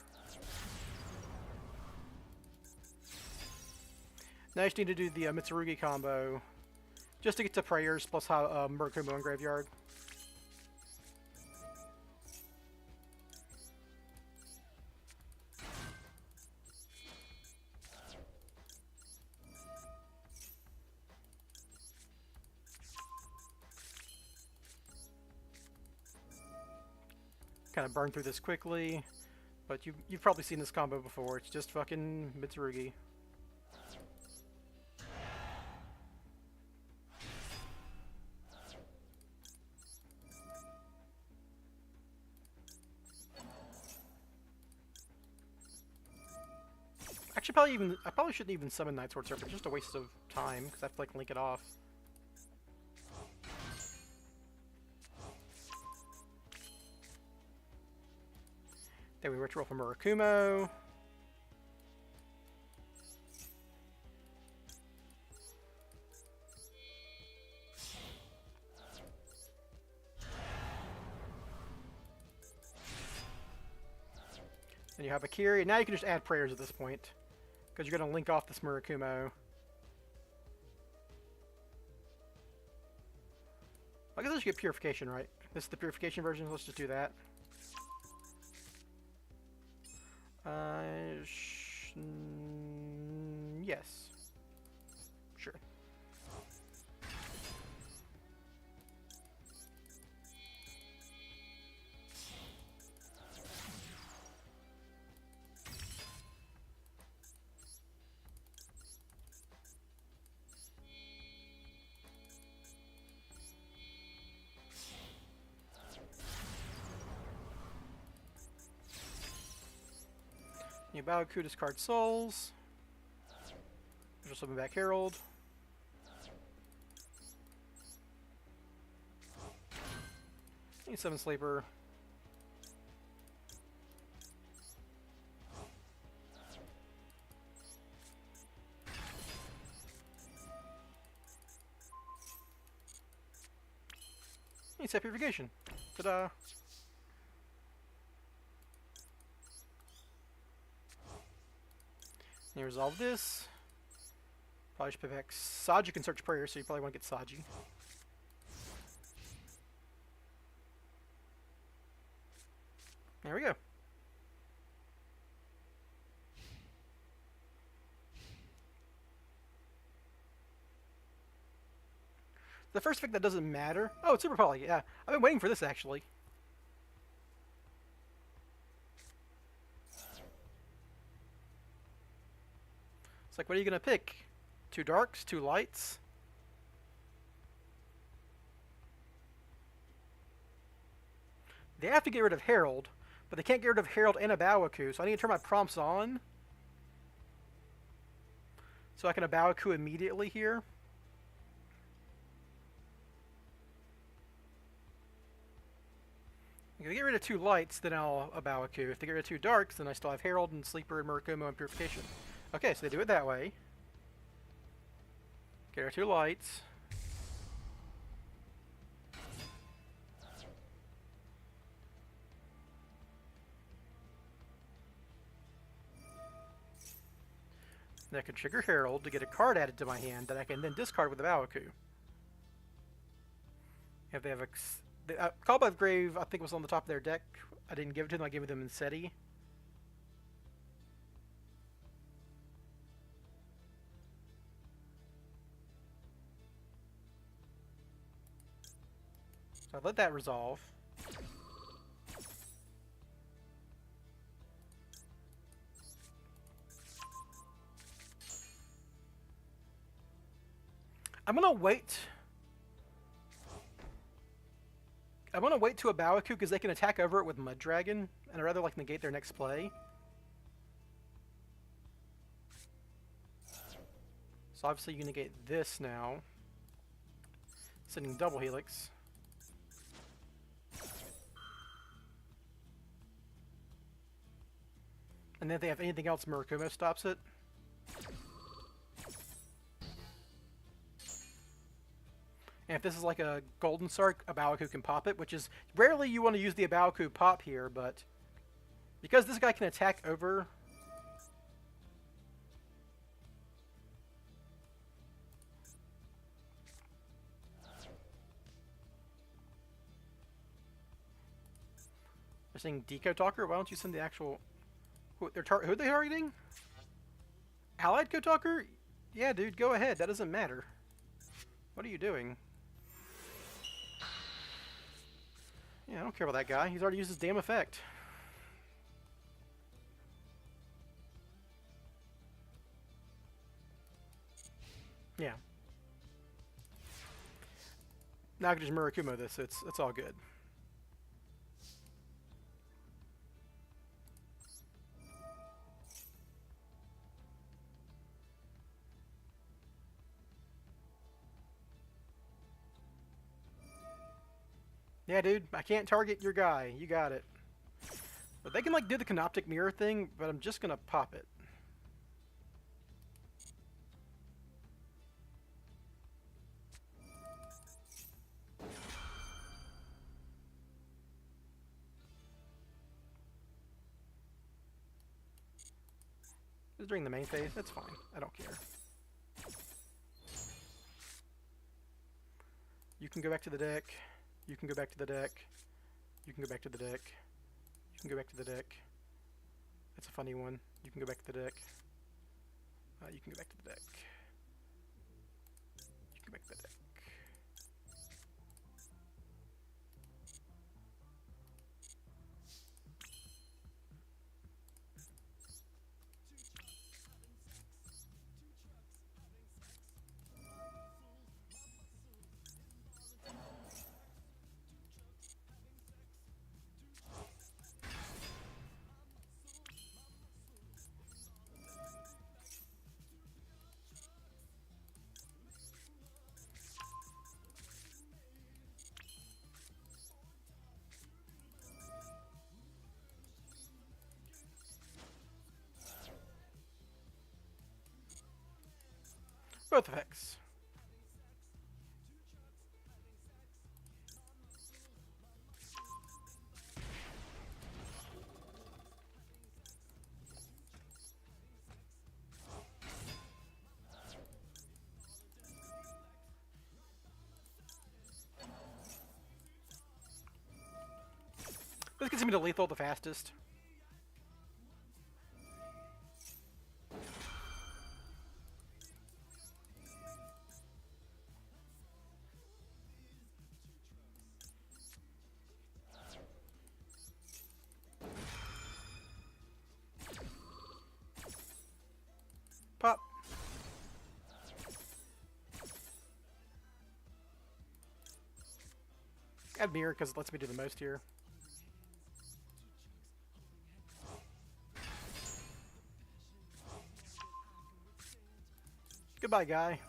S1: Now you just need to do the Mitsurugi combo just to get to Prayers plus Murakumo and Graveyard. Kind of burn through this quickly, but you've probably seen this combo before. It's just fucking Mitsurugi. Actually, I probably shouldn't even summon Night Sword Serpent. Just a waste of time because I have to like link it off. Then we ritual for Murakumo. Then you have Akiri. Now you can just add prayers at this point, because you're going to link off this Murakumo. I guess I should get Purification, right? This is the Purification version. Let's just do that. Yes. Sure. You Baoku, discard souls. Just summon back Herald. You summon Sleeper. You set Purification. Ta-da! You resolve this. Probably should put back Saji can search prayer, so you probably want to get Saji. There we go. The first effect that doesn't matter. Oh, it's Super Poly, yeah. I've been waiting for this actually. It's like, what are you gonna pick? 2 darks, 2 lights? They have to get rid of Herald, but they can't get rid of Herald and a Baoku, so I need to turn my prompts on. So I can Baoku immediately here. If they get rid of 2 lights, then I'll Baoku. If they get rid of 2 darks, then I still have Herald and Sleeper and Murakumo and Purification. Okay, so they do it that way. Get rid of 2 lights. Then I can trigger Herald to get a card added to my hand that I can then discard with the Baoku. If they have a Call by the Grave, I think was on the top of their deck. I didn't give it to them. I gave it them in SETI. So let that resolve. I'm gonna wait. I'm gonna wait to a Bawaku because they can attack over it with Mud Dragon, and I'd rather like negate their next play. So obviously you negate this now. Sending double Helix. And then if they have anything else, Murakumo stops it. And if this is like a Golden Sark, a Bawaku can pop it, which is rarely you want to use the Bawaku pop here, but because this guy can attack over. They're saying Deco Talker. Why don't you send the actual? Who are they targeting? Allied Kotalker? Yeah, dude, go ahead. That doesn't matter. What are you doing? Yeah, I don't care about that guy. He's already used his damn effect. Yeah. Now I can just Murakumo this. It's all good. Yeah, dude, I can't target your guy. You got it. But they can, like, do the Canoptic Mirror thing, but I'm just gonna pop it. It's during the main phase. That's fine. I don't care. You can go back to the deck. You can go back to the deck. You can go back to the deck. You can go back to the deck. That's a funny one. You can go back to the deck. You can go back to the deck. You can go back to the deck. Both effects. This gets me to lethal the fastest. Pop. Add mirror because it lets me do the most here. Goodbye, guy.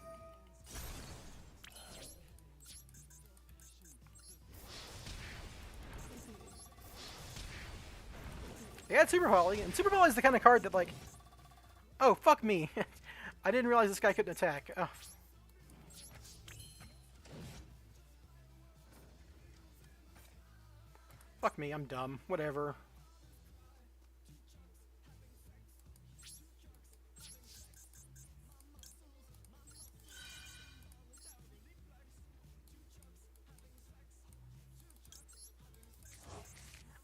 S1: Yeah, it's Super Volley, and Super Volley is the kind of card that, like, oh, fuck me. I didn't realize this guy couldn't attack. Oh. Fuck me, I'm dumb. Whatever.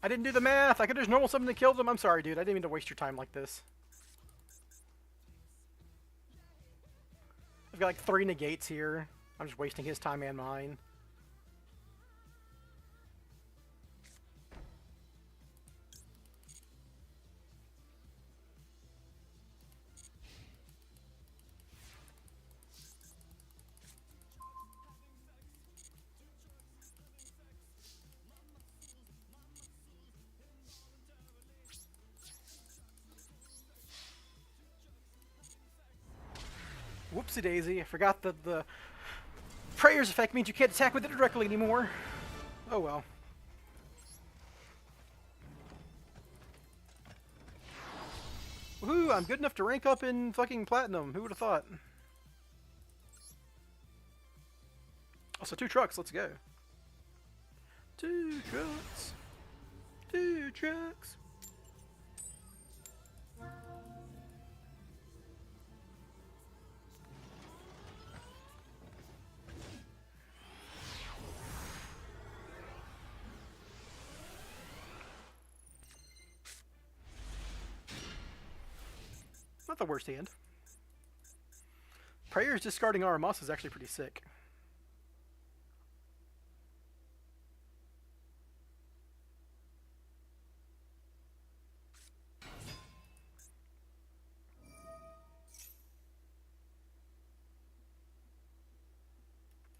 S1: I didn't do the math. I could just normal summon to kill them. I'm sorry, dude. I didn't mean to waste your time like this. I've got like 3 negates here. I'm just wasting his time and mine. Whoopsie daisy, I forgot that the prayers effect means you can't attack with it directly anymore. Oh well. Woohoo, I'm good enough to rank up in fucking platinum. Who would have thought? Also, 2 trucks, let's go. 2 trucks. 2 trucks. Not the worst hand. Prayers discarding Aramas is actually pretty sick.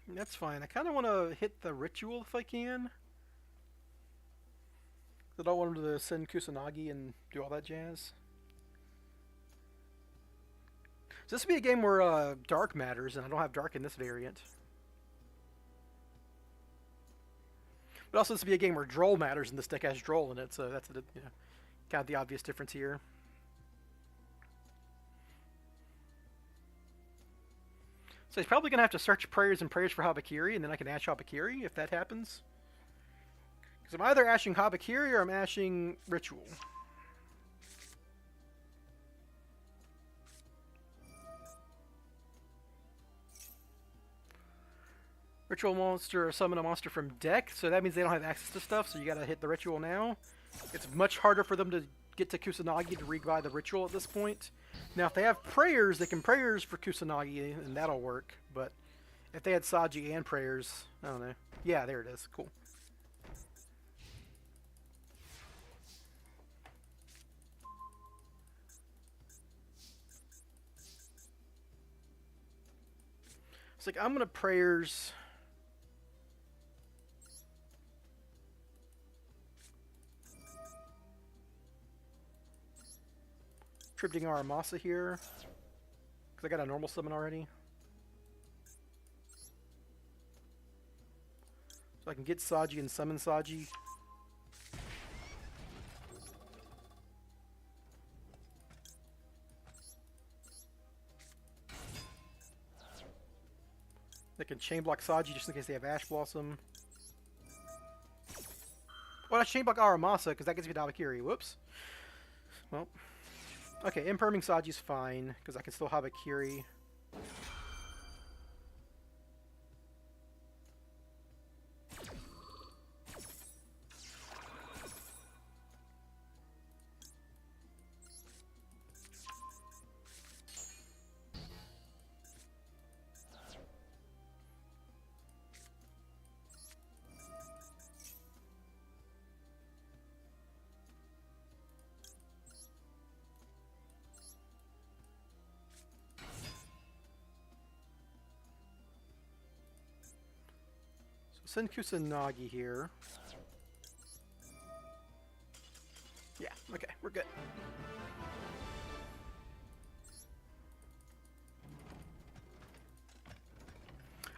S1: That's fine. I kind of want to hit the ritual if I can. I don't want him to send Kusanagi and do all that jazz. So this would be a game where dark matters, and I don't have dark in this variant. But also this would be a game where Droll matters, and this deck has Droll in it, so that's kind of the obvious difference here. So he's probably going to have to search Prayers and Prayers for Habakiri, and then I can Ash Habakiri if that happens. Because I'm either ashing Habakiri or I'm ashing Ritual. Ritual monster or summon a monster from deck, so that means they don't have access to stuff, so you gotta hit the Ritual now. It's much harder for them to get to Kusanagi to rebuy the Ritual at this point. Now, if they have Prayers, they can Prayers for Kusanagi, and that'll work, but if they had Saji and Prayers, I don't know. Yeah, there it is. Cool. It's like, I'm gonna Prayers... Tripting Aramasa here, because I got a normal summon already. So I can get Saji and summon Saji. They can chain block Saji just in case they have Ash Blossom. Well, I chain block Aramasa because that gets me to Habakiri. Whoops. Well. Okay, imperming Saji's fine, because I can still Habakiri. Send Kusanagi here. Yeah, okay, we're good.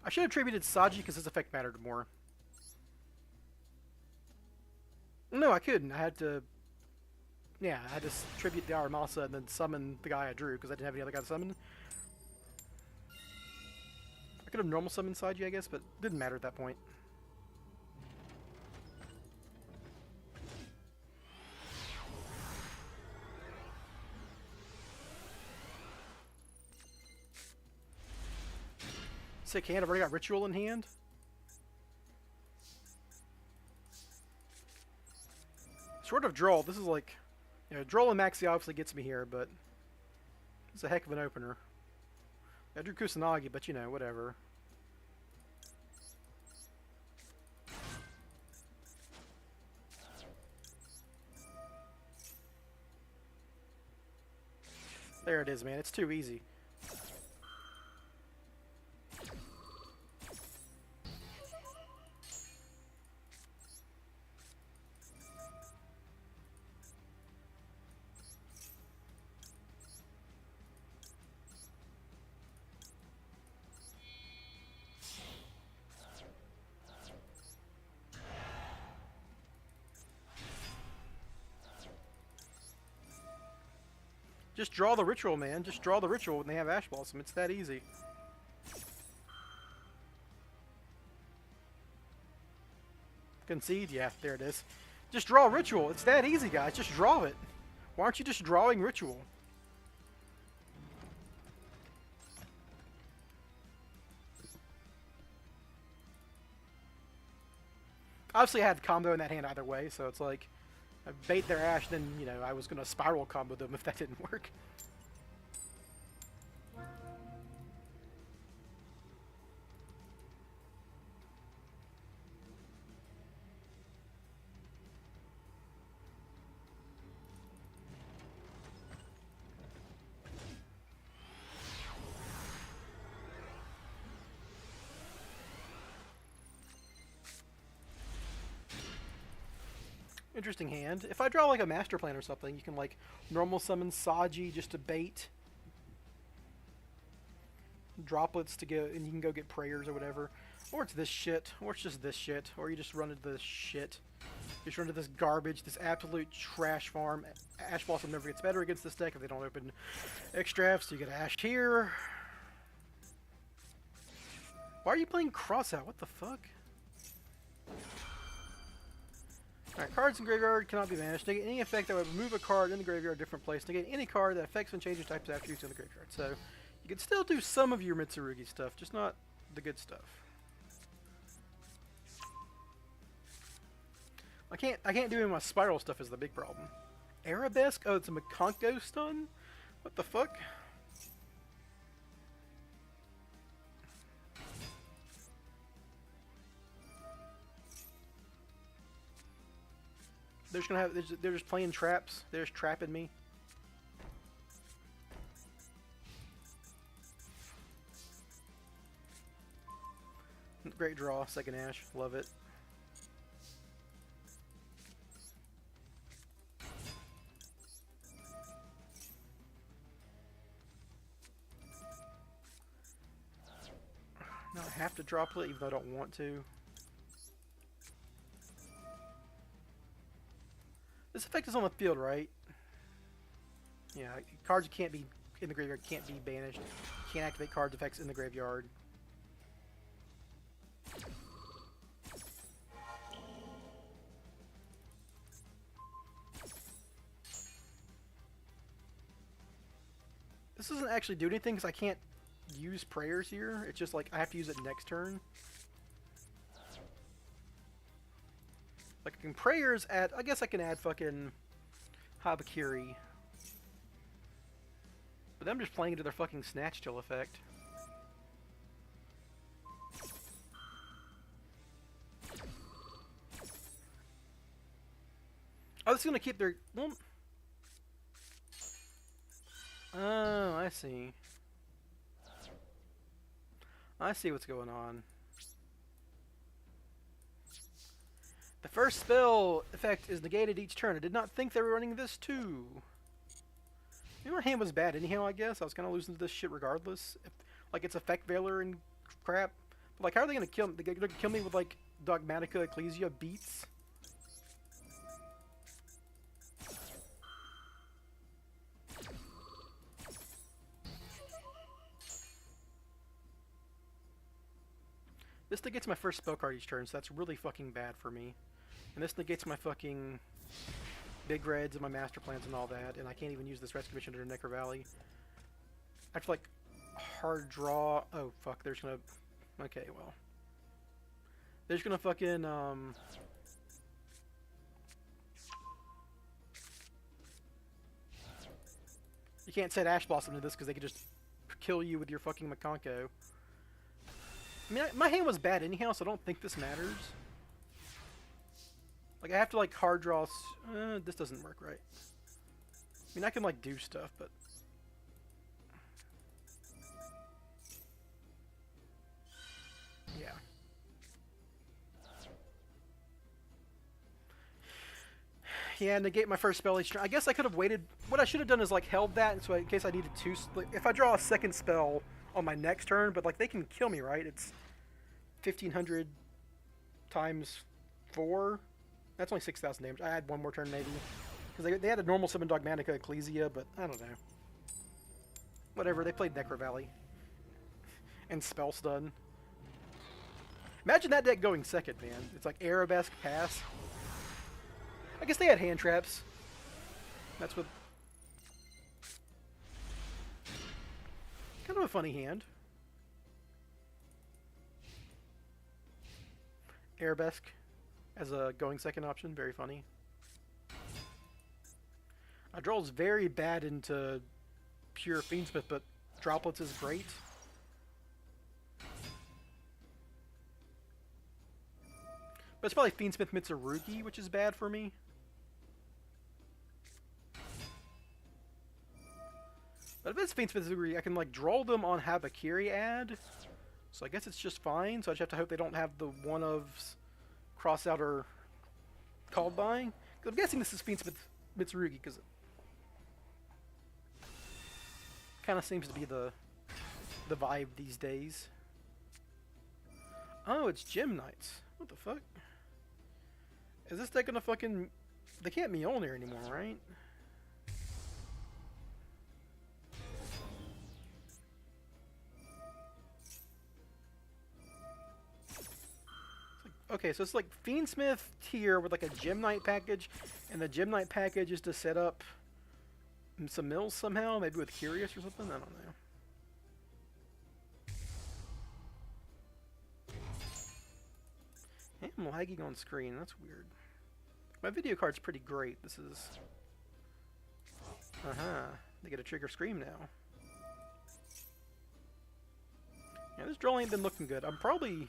S1: I should have attributed Saji because his effect mattered more. No, I couldn't. I had to... Yeah, I had to tribute the Aramasa and then summon the guy I drew because I didn't have any other guy to summon. I could have normal summoned Saji, I guess, but it didn't matter at that point. Sick hand, I've already got Ritual in hand. Short of Droll, this is like... You know, Droll and Maxi obviously gets me here, but... It's a heck of an opener. I drew Kusanagi, but you know, whatever. There it is, man. It's too easy. Just draw the ritual, man. Just draw the ritual when they have Ash Blossom. It's that easy. Concede? Yeah, there it is. Just draw ritual. It's that easy, guys. Just draw it. Why aren't you just drawing ritual? Obviously, I had the combo in that hand either way, so it's like I bait their Ash, then, you know, I was going to spiral combo them if that didn't work. Interesting hand. If I draw like a master plan or something, you can like normal summon Saji just to bait droplets to go, and you can go get prayers or whatever. Or it's this shit, or it's just this shit, or you just run into this shit. You just run into this garbage, this absolute trash farm. Ash Blossom never gets better against this deck if they don't open extracts, so you get Ash here. Why are you playing Crossout? What the fuck? Alright, cards in graveyard cannot be banished. Negate any effect that would remove a card in the graveyard a different place. Negate any card that affects and changes types of attributes in the graveyard. So, you can still do some of your Mitsurugi stuff, just not the good stuff. I can't do any of my Spyral stuff is the big problem. Arabesque? Oh, it's a Makonko stun? What the fuck? They're just gonna have. They're just playing traps. They're just trapping me. Great draw, second Ash. Love it. Now I have to drop it, even though I don't want to. This effect is on the field, right? Yeah, cards can't be in the graveyard can't be banished. Can't activate cards effects in the graveyard. This doesn't actually do anything because I can't use prayers here. It's just like I have to use it next turn. Like, I can prayers add. I guess I can add fucking Habakiri. But I'm just playing into their fucking Snatch Chill effect. Oh, this is gonna keep their. Well, oh, I see. I see what's going on. The first spell effect is negated each turn. I did not think they were running this too. Maybe my hand was bad anyhow, I guess. I was kind of losing to this shit regardless. Like, it's Effect Veiler and crap. But, like, how are they going to kill me? They're going to kill me with, like, Dogmatica Ecclesia beats? This negates my first spell card each turn, so that's really fucking bad for me. And this negates my fucking big reds and my master plans and all that, and I can't even use this Rescue Mission under Necker Valley. I have to, like, hard draw. Oh, fuck, they're just gonna. Okay, well. They're just gonna fucking, You can't set Ash Blossom to this because they could just kill you with your fucking Makonko. I mean, my hand was bad anyhow, so I don't think this matters. Like, I have to, like, hard draw. This doesn't work right. I mean, I can, like, do stuff, but. Yeah. Yeah, negate my first spell each turn. I guess I could have waited. What I should have done is, like, held that, and so in case I needed to. Like, if I draw a second spell on my next turn, but, like, they can kill me, right? It's 1,500 times 4. That's only 6,000 damage. I had one more turn maybe. Because they had a normal summon Dogmatica Ecclesia, but I don't know. Whatever, they played Necro Valley. And Spellstun. Imagine that deck going second, man. It's like Arabesque Pass. I guess they had hand traps. That's what... Kind of a funny hand. Arabesque as a going second option. Very funny. Drol's very bad into pure Fiendsmith, but Droplets is great. But it's probably Fiendsmith Mitsurugi, which is bad for me. But if it's Fiendsmith Mitsurugi, I can like droll them on Habakiri ad. So I guess it's just fine. So I just have to hope they don't have the one-ofs cross out or called buying. Because I'm guessing this is Fiendsmith Mitsurugi, because it kind of seems to be the vibe these days. Oh, it's Gem Knights. What the fuck? Is this deck gonna fucking... They can't Mjolnir anymore, right? Okay, so it's like Fiendsmith tier with like a Gem Knight package, and the Gem Knight package is to set up some mills somehow, maybe with Curious or something, I don't know. Hey, I'm lagging on screen, that's weird. My video card's pretty great, this is... They get a trigger scream now. Yeah, this draw ain't been looking good. I'm probably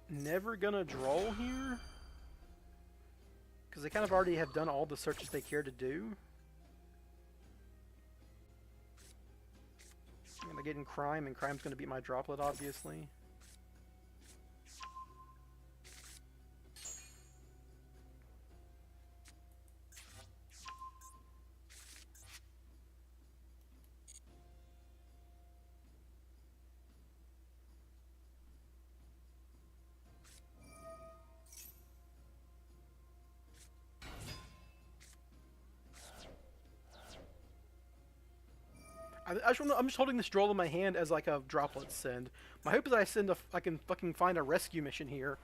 S1: never gonna draw here, because they kind of already have done all the searches they care to do. I'm gonna get in Crime, and Crime's gonna beat my Droplet, obviously. I'm just holding this droll in my hand as like a Droplet send. My hope is I can fucking find a rescue mission here.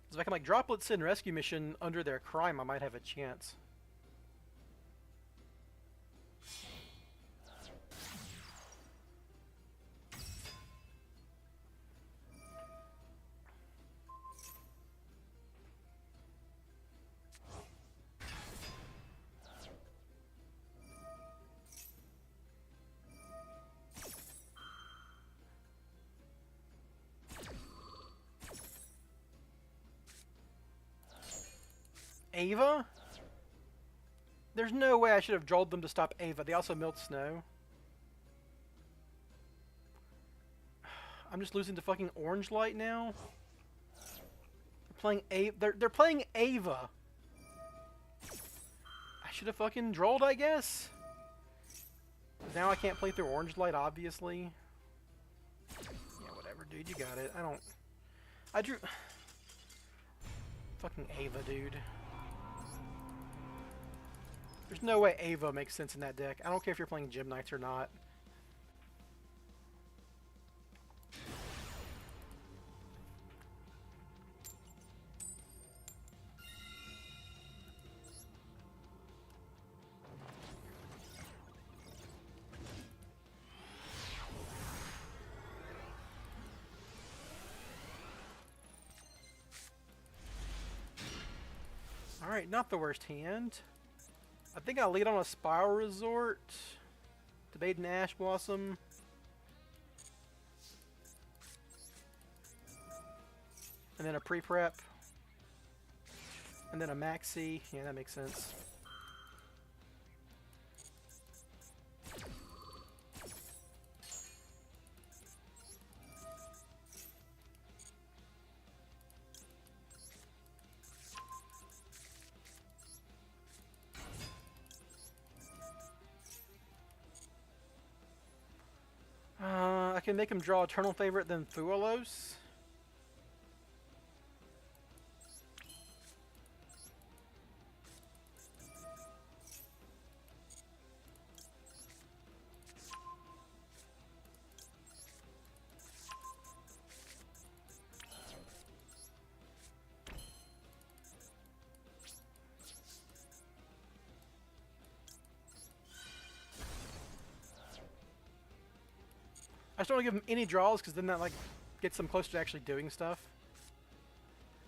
S1: Because if I can like Droplet send rescue mission under their Crime, I might have a chance. Ava? There's no way I should have drolled them to stop Ava. They also melt snow. I'm just losing to fucking Orange Light now. They're playing Ava. I should have fucking drolled, I guess. Now I can't play through Orange Light, obviously. Yeah, whatever, dude. You got it. I drew... Fucking Ava, dude. There's no way Ava makes sense in that deck. I don't care if you're playing Gem Knights or not. Alright, not the worst hand. I think I'll lead on a Spyral Resort. Debate an Ash Blossom. And then a pre-prep. And then a Maxi. Yeah, that makes sense. I can make him draw Eternal Favorite, then Thualos. just don't want to give them any draws because then that like gets them closer to actually doing stuff.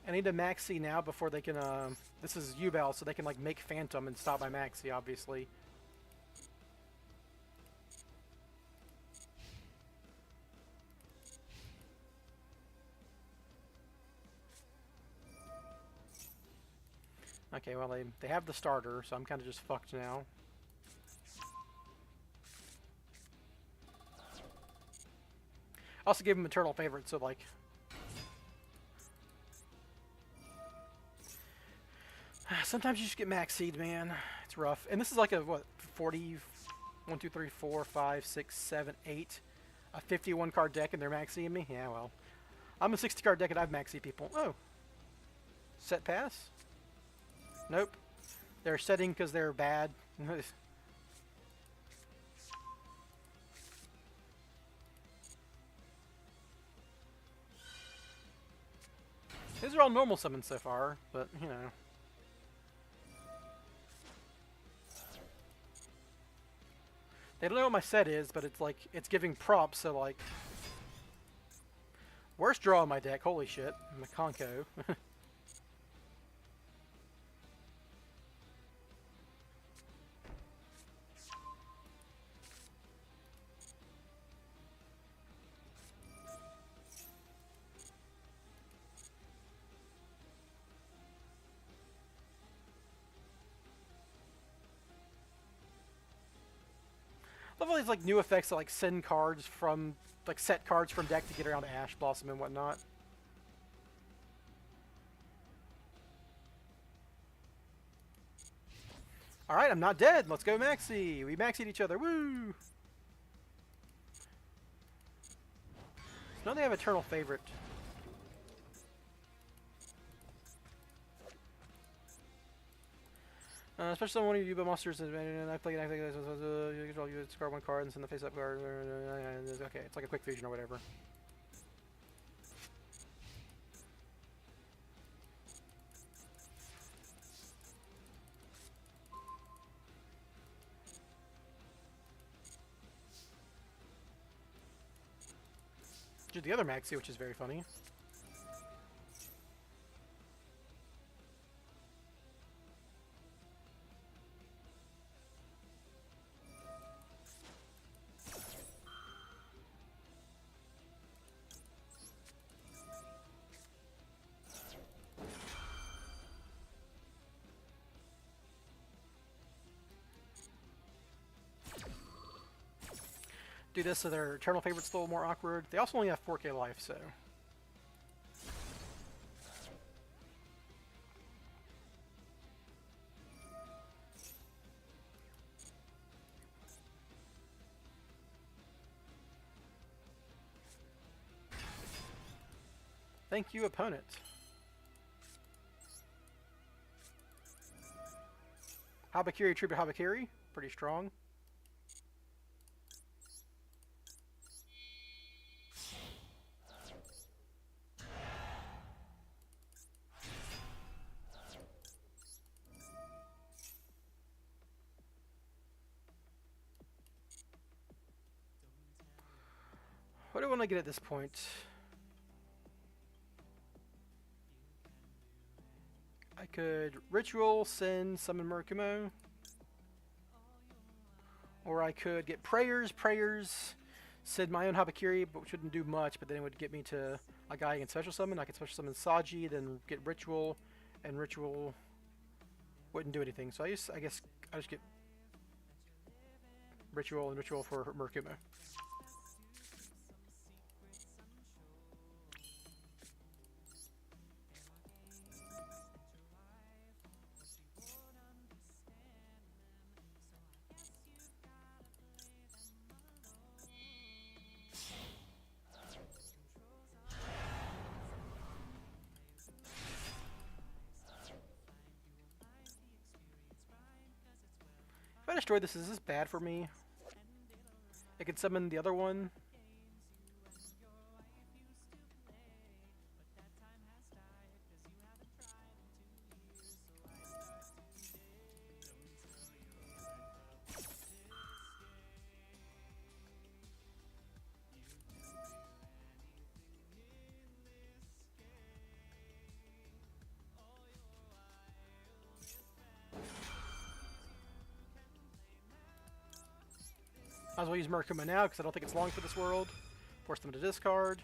S1: I need to maxi now before they can. This is U-Bell, so they can like make Phantom and stop my maxi, obviously. Okay, well they have the starter, so I'm kind of just fucked now. I also gave him Eternal Favorite, so like... Sometimes you just get maxied, man. It's rough. And this is like a, what, 40... 1, 2, 3, 4, 5, 6, 7, 8... A 51 card deck and they're maxing me? Yeah, well. I'm a 60 card deck and I've maxed people. Oh. Set pass? Nope. They're setting because they're bad. These are all normal summons so far, but, you know. They don't know what my set is, but it's like, it's giving props, so like... Worst draw in my deck, holy shit. My Conco. Love all these like new effects that like send cards from like set cards from deck to get around Ash Blossom and whatnot. Alright, I'm not dead. Let's go Maxi. We maxied each other. Woo! So now they have Eternal Favorite. Especially on one of you monsters, and I play it. You control, you discard one card and send the face-up card. Okay, it's like a quick fusion or whatever. Do the other Maxi, which is very funny. Do this so their Eternal Favorite's a little more awkward. They also only have 4k life, so... Thank you, opponent. Habakiri, Tribute Habakiri. Pretty strong. What do I want to get at this point? I could Ritual, Sin, Summon Murakumo. Or I could get Prayers, Send my own Habakiri, but which wouldn't do much, but then it would get me to a guy I can special summon. I could special summon Saji, then get Ritual, and Ritual wouldn't do anything. So I guess I just get Ritual and Ritual for Murakumo. If I destroy this, is this bad for me? I could summon the other one. Might as well use Murkuma now because I don't think it's long for this world. Force them to discard.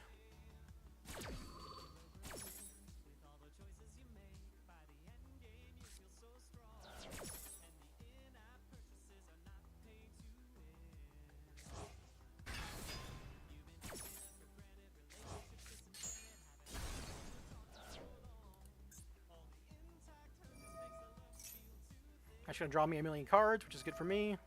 S1: That's going to draw me a million cards, which is good for me.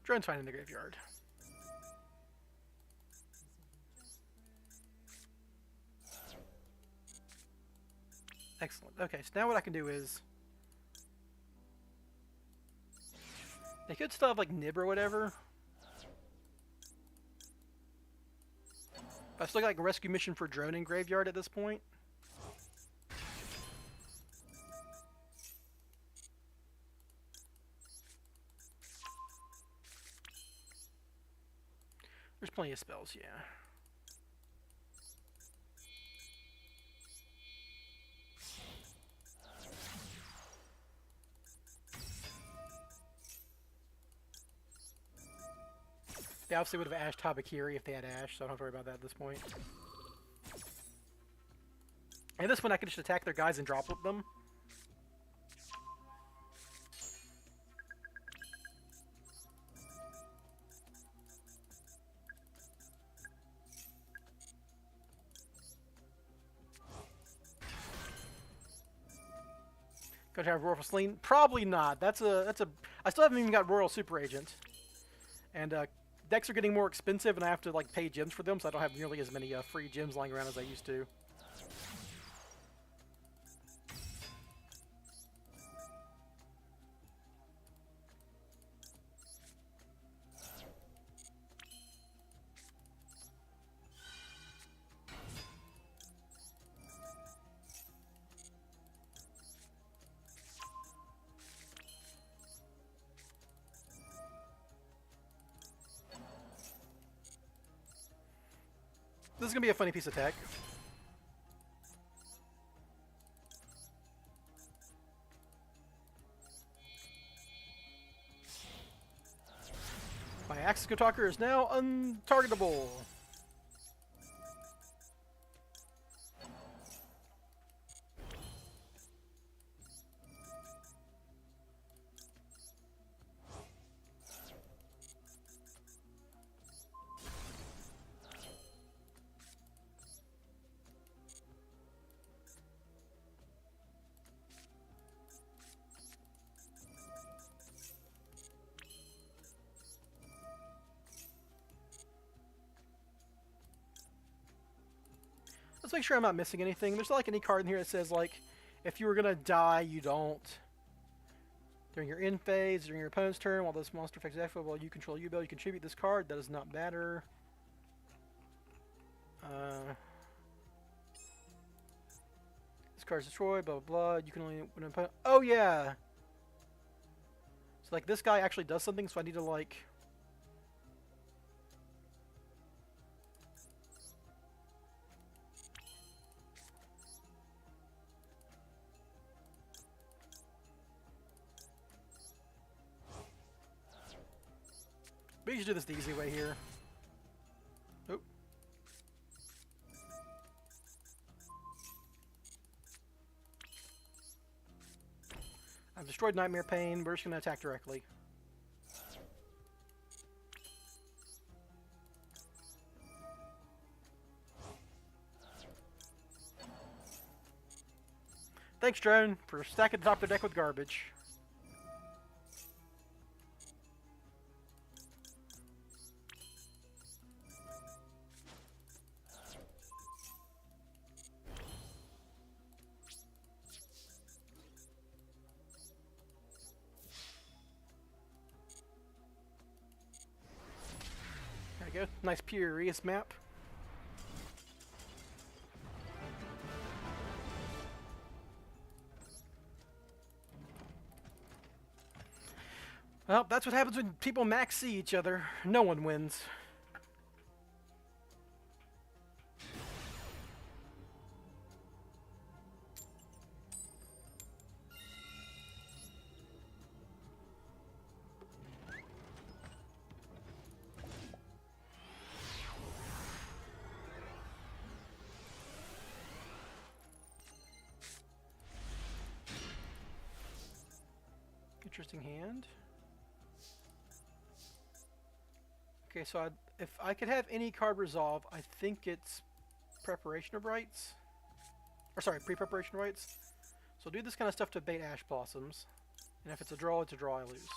S1: Drone's fine in the graveyard. Excellent. Okay, so now what I can do is... They could still have, like, Nib or whatever. I still got, like, a rescue mission for drone in graveyard at this point. There's plenty of spells, yeah. They obviously would have ashed Habakiri if they had Ash, so I don't have to worry about that at this point. And this one I can just attack their guys and drop with them. Gonna have Royal Sling? Probably not. I still haven't even got Royal Super Agent. And decks are getting more expensive and I have to like pay gems for them, so I don't have nearly as many free gems lying around as I used to. This is going to be a funny piece of tech. My Axis Talker is now untargetable. Let's make sure I'm not missing anything. There's not like any card in here that says like, if you were gonna die, you don't. During your end phase, during your opponent's turn, while this monster affects Echo, while you control U-Bill, you contribute this card. That does not matter. This card is destroyed, blah, blah, blah. You can only win an opponent. Oh, yeah! So, like, this guy actually does something, so I need to, like... We should do this the easy way here. Oh. I've destroyed Nightmare Pain. We're just going to attack directly. Thanks, Drone, for stacking the top of the deck with garbage. There we go. Nice Purius map. Well, that's what happens when people max see each other. No one wins. Interesting hand. Okay, so if I could have any card resolve, I think it's Preparation of Rites. Or sorry, Pre-Preparation Rites. So I'll do this kind of stuff to bait Ash Blossoms. And if it's a draw, I lose.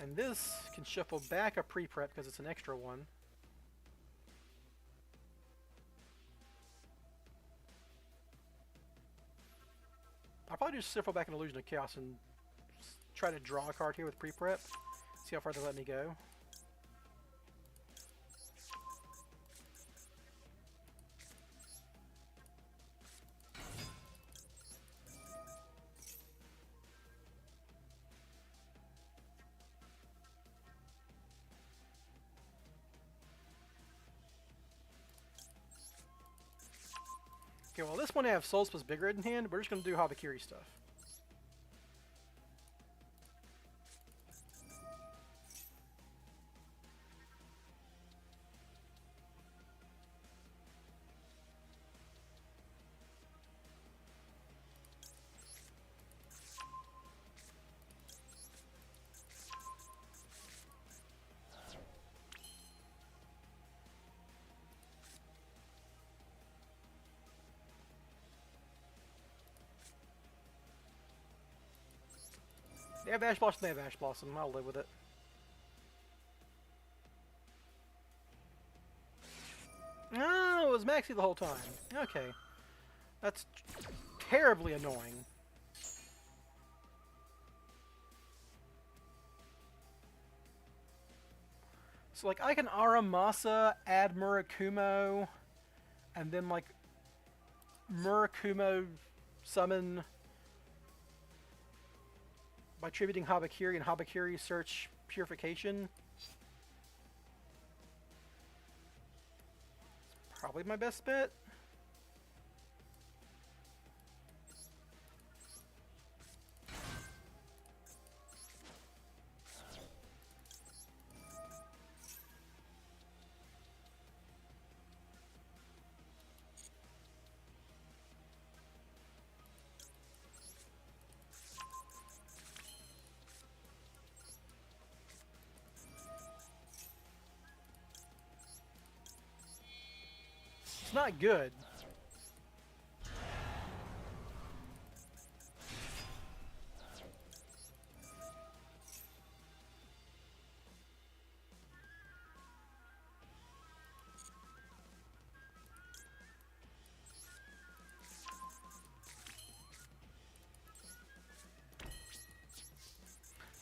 S1: And this can shuffle back a pre-prep because it's an extra one. I'll probably just shuffle back an Illusion of Chaos and try to draw a card here with pre-prep. See how far they let me go. Okay, well this one I have Soul Spell's Big Red in hand, we're just going to do Habakiri stuff. They have Ash Blossom, they have Ash Blossom. I'll live with it. Oh, it was Maxi the whole time. Okay. That's terribly annoying. So, like, I can Aramasa, add Murakumo, and then, like, Murakumo summon by tributing Habakiri and Habakiri search Purification. It's probably my best bet. It's not good.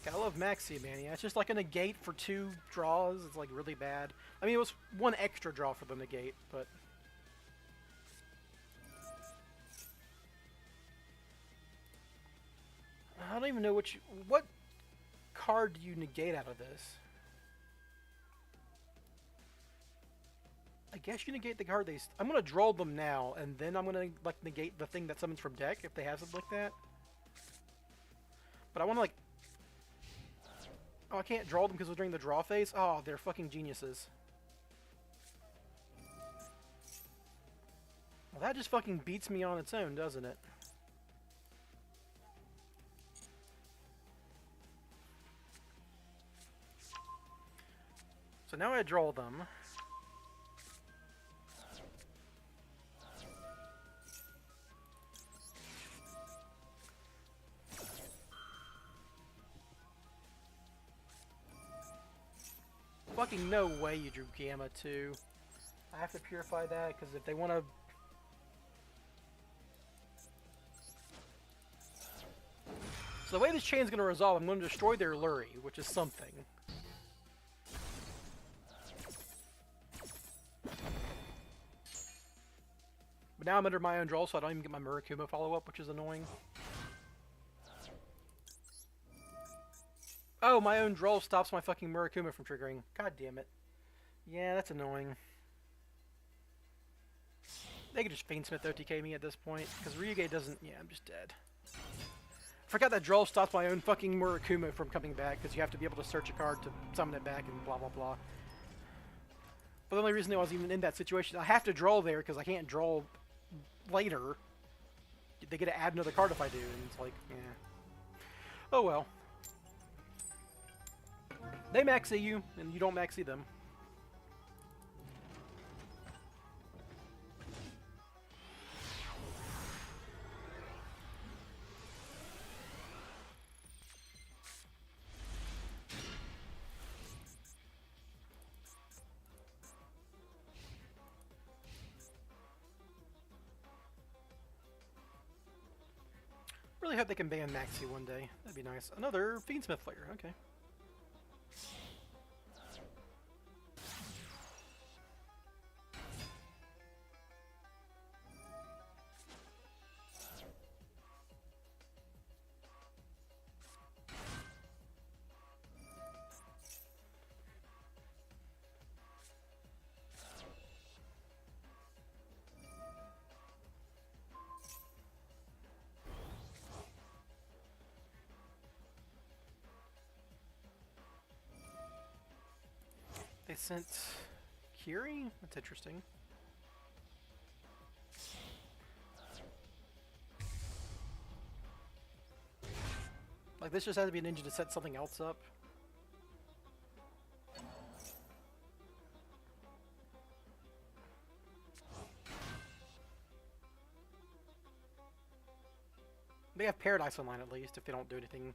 S1: I love Maxi Mania. It's just like a negate for 2 draws. It's like really bad. I mean, it was 1 extra draw for the negate, but I don't even know what card do you negate out of this? I guess you negate the card I'm gonna draw them now, and then I'm gonna like negate the thing that summons from deck if they have something like that. But I want to like. Oh, I can't draw them because we're during the draw phase? Oh, they're fucking geniuses. Well, that just fucking beats me on its own, doesn't it? So now I draw them. Fucking no way you drew Gamma too. I have to purify that because if they want to. So the way this chain's going to resolve, I'm going to destroy their Lurie, which is something. But now I'm under my own draw, so I don't even get my Murakuma follow-up, which is annoying. Oh, my own draw stops my fucking Murakuma from triggering. God damn it. Yeah, that's annoying. They could just Fiendsmith OTK me at this point, because Ryuge doesn't... Yeah, I'm just dead. I forgot that draw stops my own fucking Murakuma from coming back, because you have to be able to search a card to summon it back and blah blah blah. But the only reason I was even in that situation, I have to draw there, because I can't draw later. They get to add another card if I do, and it's like, yeah. Oh well. They max you, and you don't max them. Really hope they can ban Maxi one day. That'd be nice. Another Fiendsmith player. Okay. They sent Kiri? That's interesting. Like, this just has to be a ninja to set something else up. They have Paradise online at least, if they don't do anything.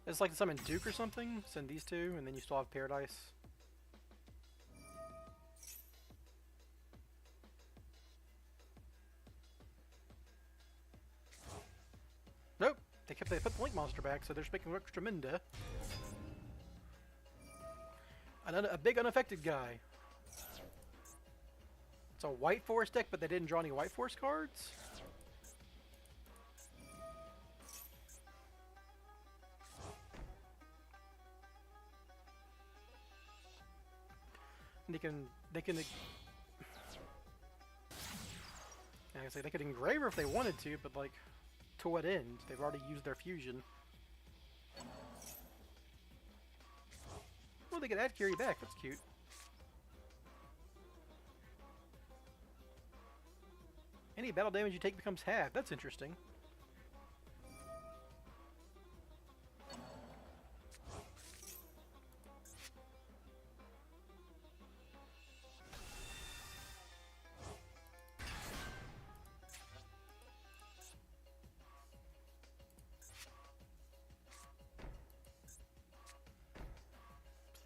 S1: It's like to summon Duke or something, send these two, and then you still have Paradise. Nope, they put the Link monster back, so they're just making extra Minda. A big unaffected guy. It's a White Forest deck, but they didn't draw any White Forest cards? They can. Yeah, I say they could engraver if they wanted to, but like, to what end? They've already used their fusion. Well, they could add Kiri back. That's cute. Any battle damage you take becomes half. That's interesting.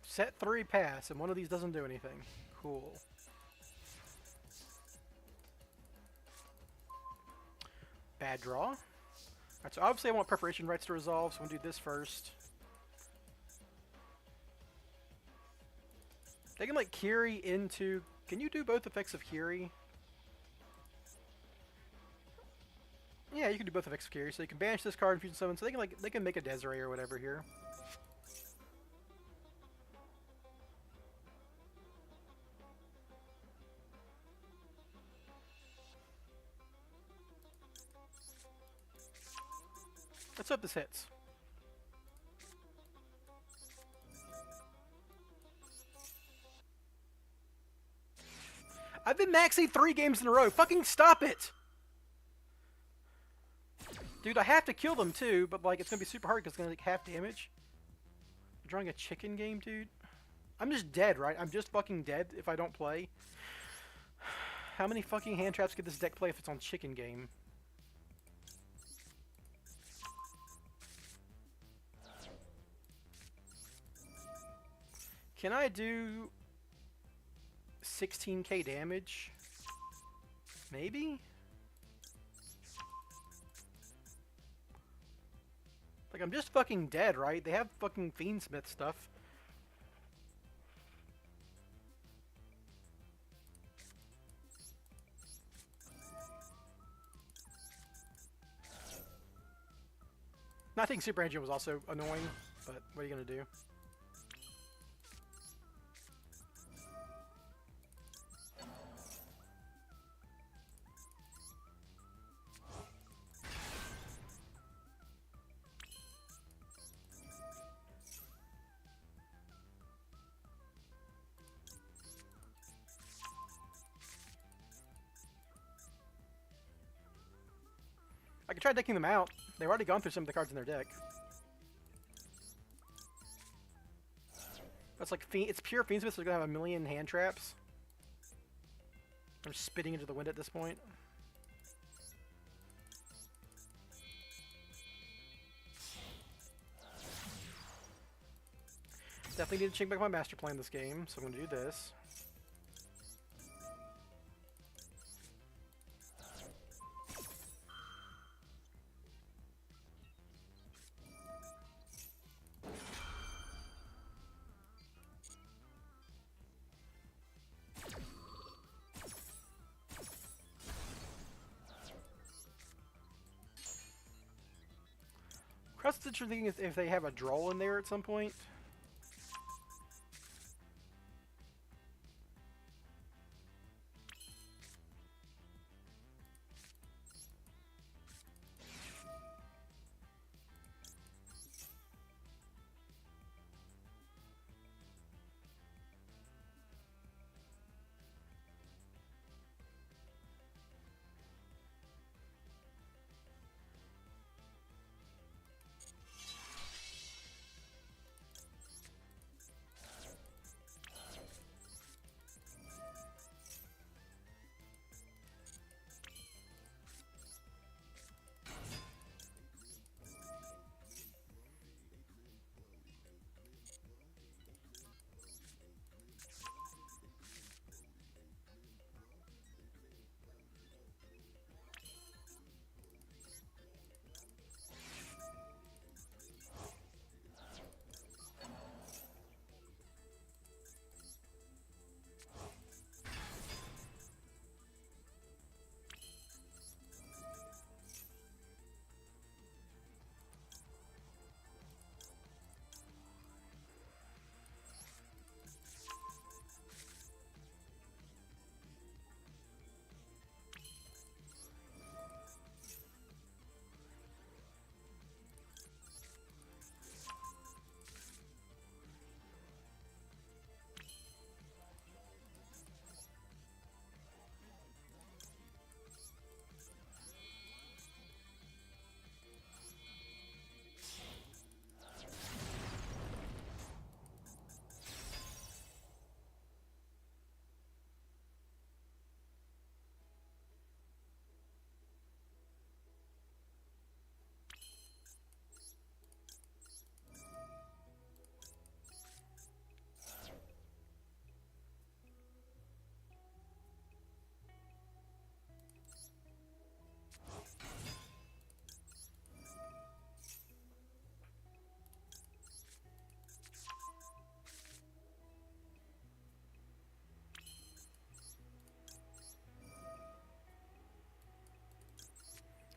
S1: Set 3 pass, and one of these doesn't do anything. Cool. Bad draw. Alright, so obviously I want preparation rights to resolve, so I'm going to do this first. They can like Kiri into... Can you do both effects of Kiri? Yeah, you can do both effects of Kiri, so you can banish this card and fusion summon, so they can make a Desiree or whatever here. Let's hope this hits. I've been maxing 3 games in a row. Fucking stop it! Dude, I have to kill them too, but like it's gonna be super hard because it's gonna take half damage. Drawing a chicken game, dude? I'm just dead, right? I'm just fucking dead if I don't play. How many fucking hand traps could this deck play if it's on chicken game? Can I do 16k damage? Maybe? Like, I'm just fucking dead, right? They have fucking Fiendsmith stuff. I think Super Engine was also annoying, but what are you gonna do? I could try decking them out. They've already gone through some of the cards in their deck. That's like it's pure Fiendsmith, so they're gonna have a million hand traps. I'm spitting into the wind at this point. Definitely need to check back my master plan this game, so I'm gonna do this. Cross stitcher thing is if they have a droll in there at some point.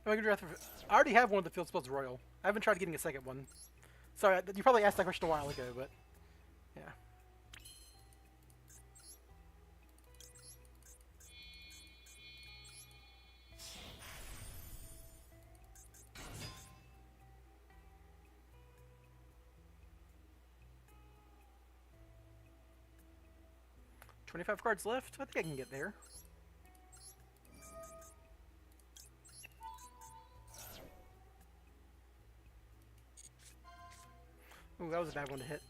S1: I already have one of the Field Spells Royal. I haven't tried getting a second one. Sorry, you probably asked that question a while ago, but yeah. $25 cards left. I think I can get there. Ooh, that was a bad one to hit.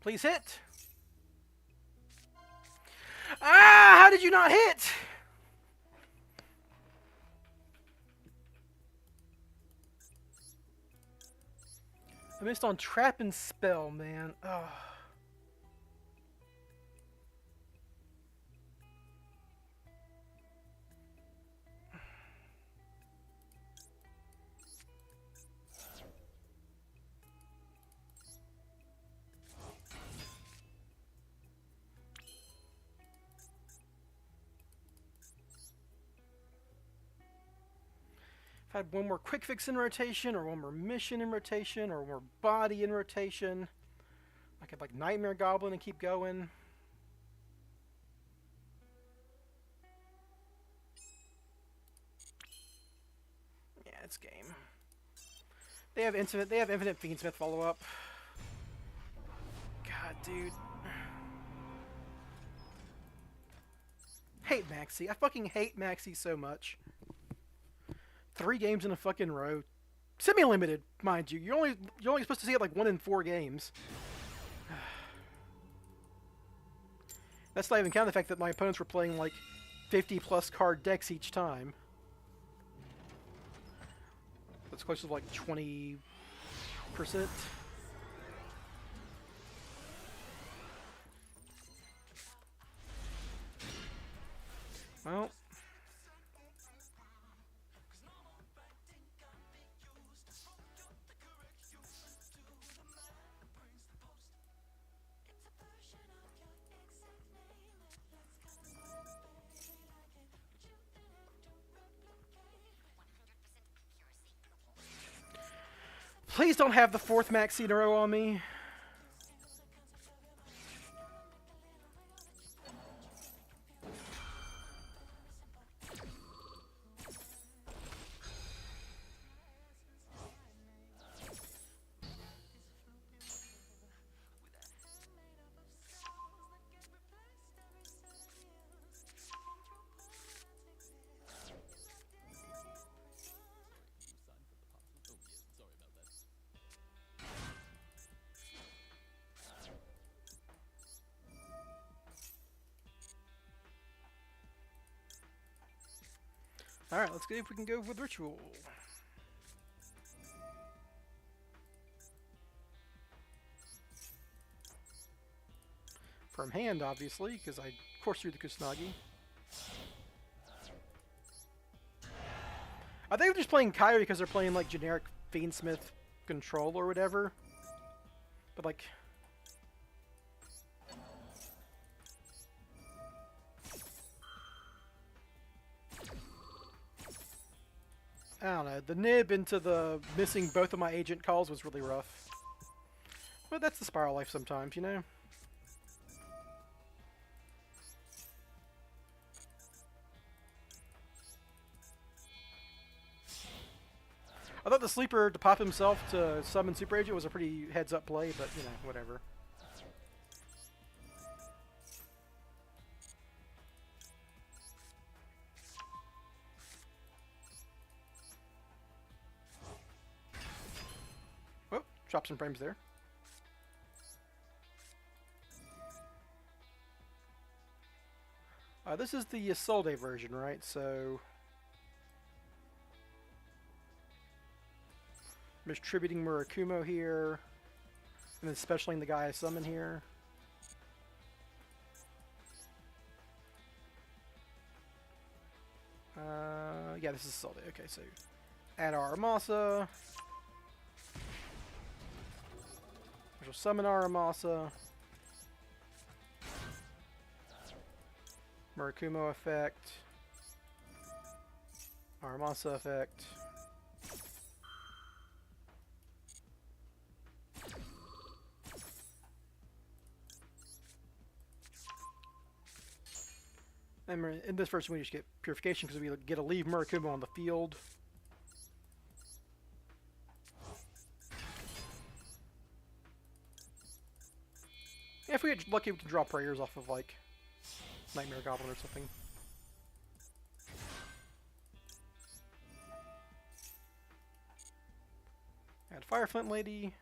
S1: Please hit! Ah! How did you not hit? I missed on Trap and Spell, man. Ugh. If I had one more quick fix in rotation, or one more mission in rotation, or one more body in rotation, I could like Nightmare Goblin and keep going. Yeah, it's game. They have infinite Fiendsmith follow up. God, dude. Hate Maxi. I fucking hate Maxi so much. 3 games in a fucking row. Semi-limited, mind you. You're only supposed to see it like 1 in 4 games. That's not even counting the fact that my opponents were playing like 50+ card decks each time. That's close to like 20%. Well. Please don't have the 4th Maxi in a row on me. Alright, let's see if we can go with Ritual. From hand, obviously, because I course through the Kusanagi. I think they're just playing Kyrie because they're playing like generic Fiendsmith control or whatever. But like... I don't know, the nib into the missing both of my agent calls was really rough. But that's the Spyral life sometimes, you know? I thought the sleeper to pop himself to summon Super Agent was a pretty heads-up play, but, you know, whatever. Oh, drop some frames there. This is the Isolde version, right? So... I'm distributing Murakumo here, and then specialing the guy I summon here. Yeah, this is Isolde. Okay, so add Aramasa. We'll summon Aramasa. Murakumo effect. Aramasa effect. And in this version, we just get Purification because we get to leave Murakumo on the field. Yeah, if we get lucky, we can draw prayers off of, like, Nightmare Goblin or something. Add Fire Flint Lady.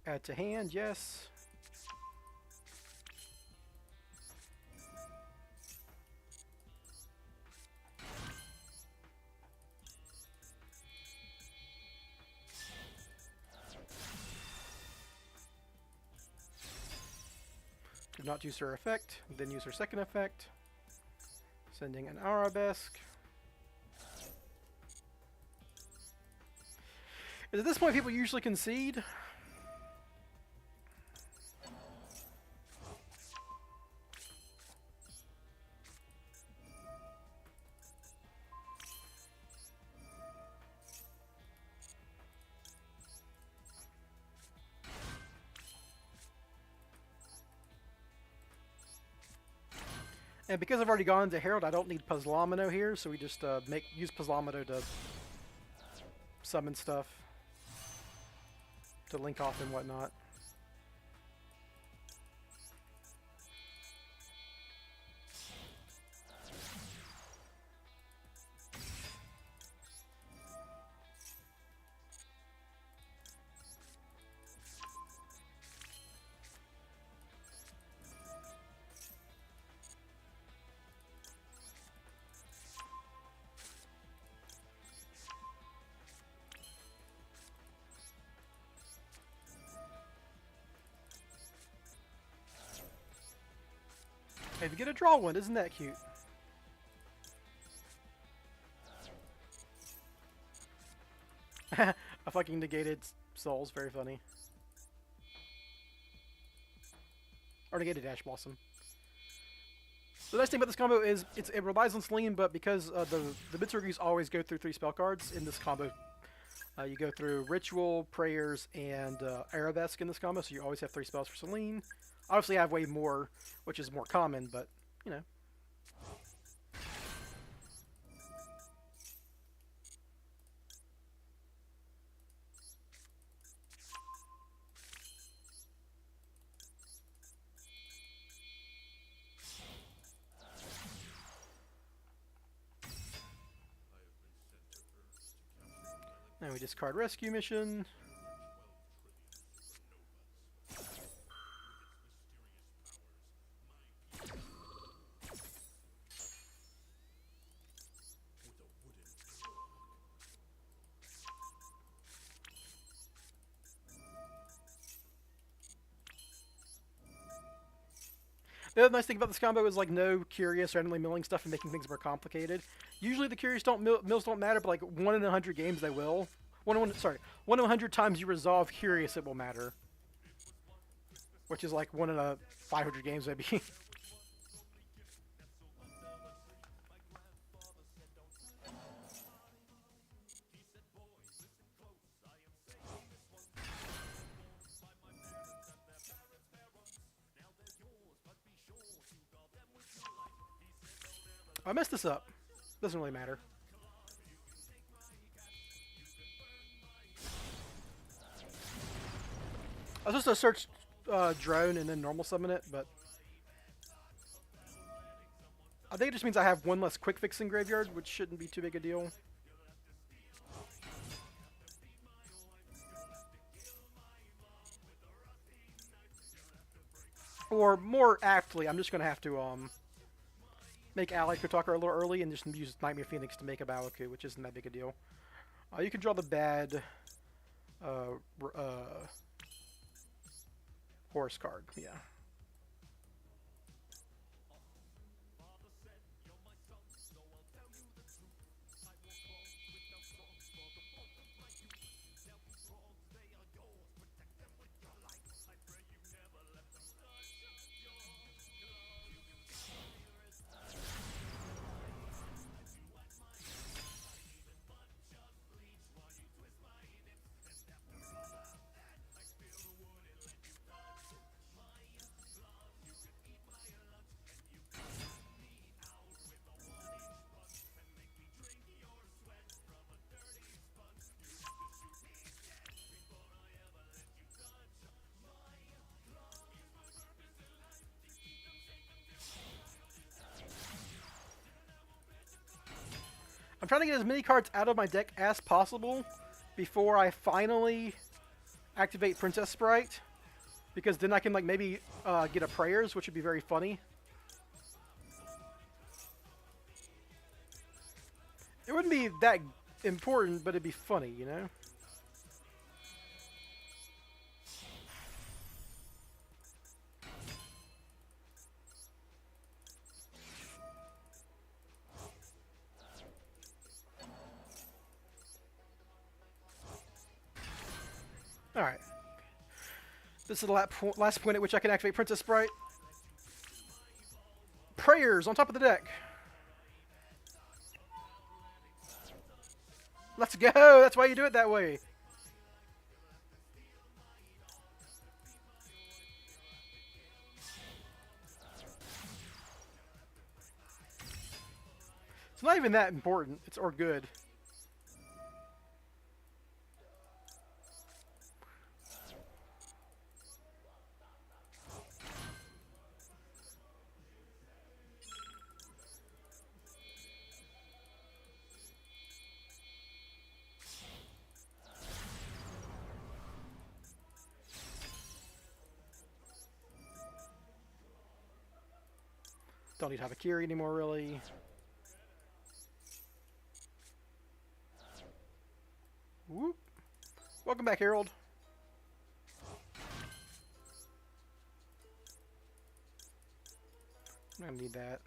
S1: Add to hand, yes. Do not use her effect, then use her second effect. Sending an arabesque. At this point, people usually concede. And because I've already gone into Herald, I don't need Puzzlomino here, so we just use Puzzlomino to summon stuff, to link off and whatnot. Hey, if you get a draw one, isn't that cute? A fucking negated souls, very funny. Or negated Ash Blossom. The nice thing about this combo is it relies on Celine, but because the Mitsurugi's always go through 3 spell cards in this combo, you go through Ritual, Prayers, and Arabesque in this combo, so you always have 3 spells for Celine. Obviously, I have way more, which is more common, but, you know. Now we discard Rescue Mission. The other nice thing about this combo is like no Curious randomly milling stuff and making things more complicated. Usually the Curious mills don't matter, but like 1 in 100 games they will. 1 in 100 times you resolve Curious, it will matter. Which is like 1 in 500 games maybe. I messed this up. Doesn't really matter. I was supposed to search drone and then normal summon it, but I think it just means I have 1 less quick fix in graveyard, which shouldn't be too big a deal. Or more aptly, I'm just gonna have to make Ally Kotaku a little early and just use Nightmare Phoenix to make a Baoku, which isn't that big a deal. You can draw the bad horse card, yeah. I'm trying to get as many cards out of my deck as possible before I finally activate Princess Sprite, because then I can like maybe get a Prayers, which would be very funny. It wouldn't be that important, but it'd be funny, you know? Alright. This is the last point at which I can activate Princess Sprite. Prayers on top of the deck. Let's go! That's why you do it that way. It's not even that important. It's or good. Don't need Habakiri anymore, really. Whoop. Welcome back, Harold. I'm gonna need that.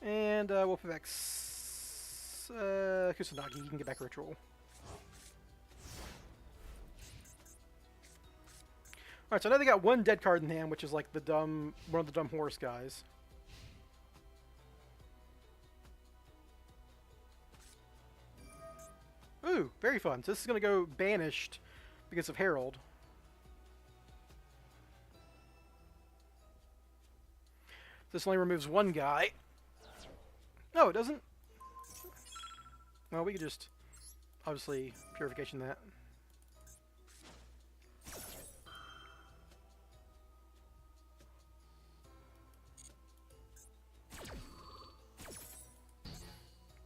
S1: And we'll put back Kusanagi. You can get back Ritual. Alright, so now they got one dead card in hand, which is like the one of the dumb horse guys. Ooh, very fun. So this is going to go banished because of Herald. This only removes one guy. No, it doesn't. Well, we could just, obviously, purification that.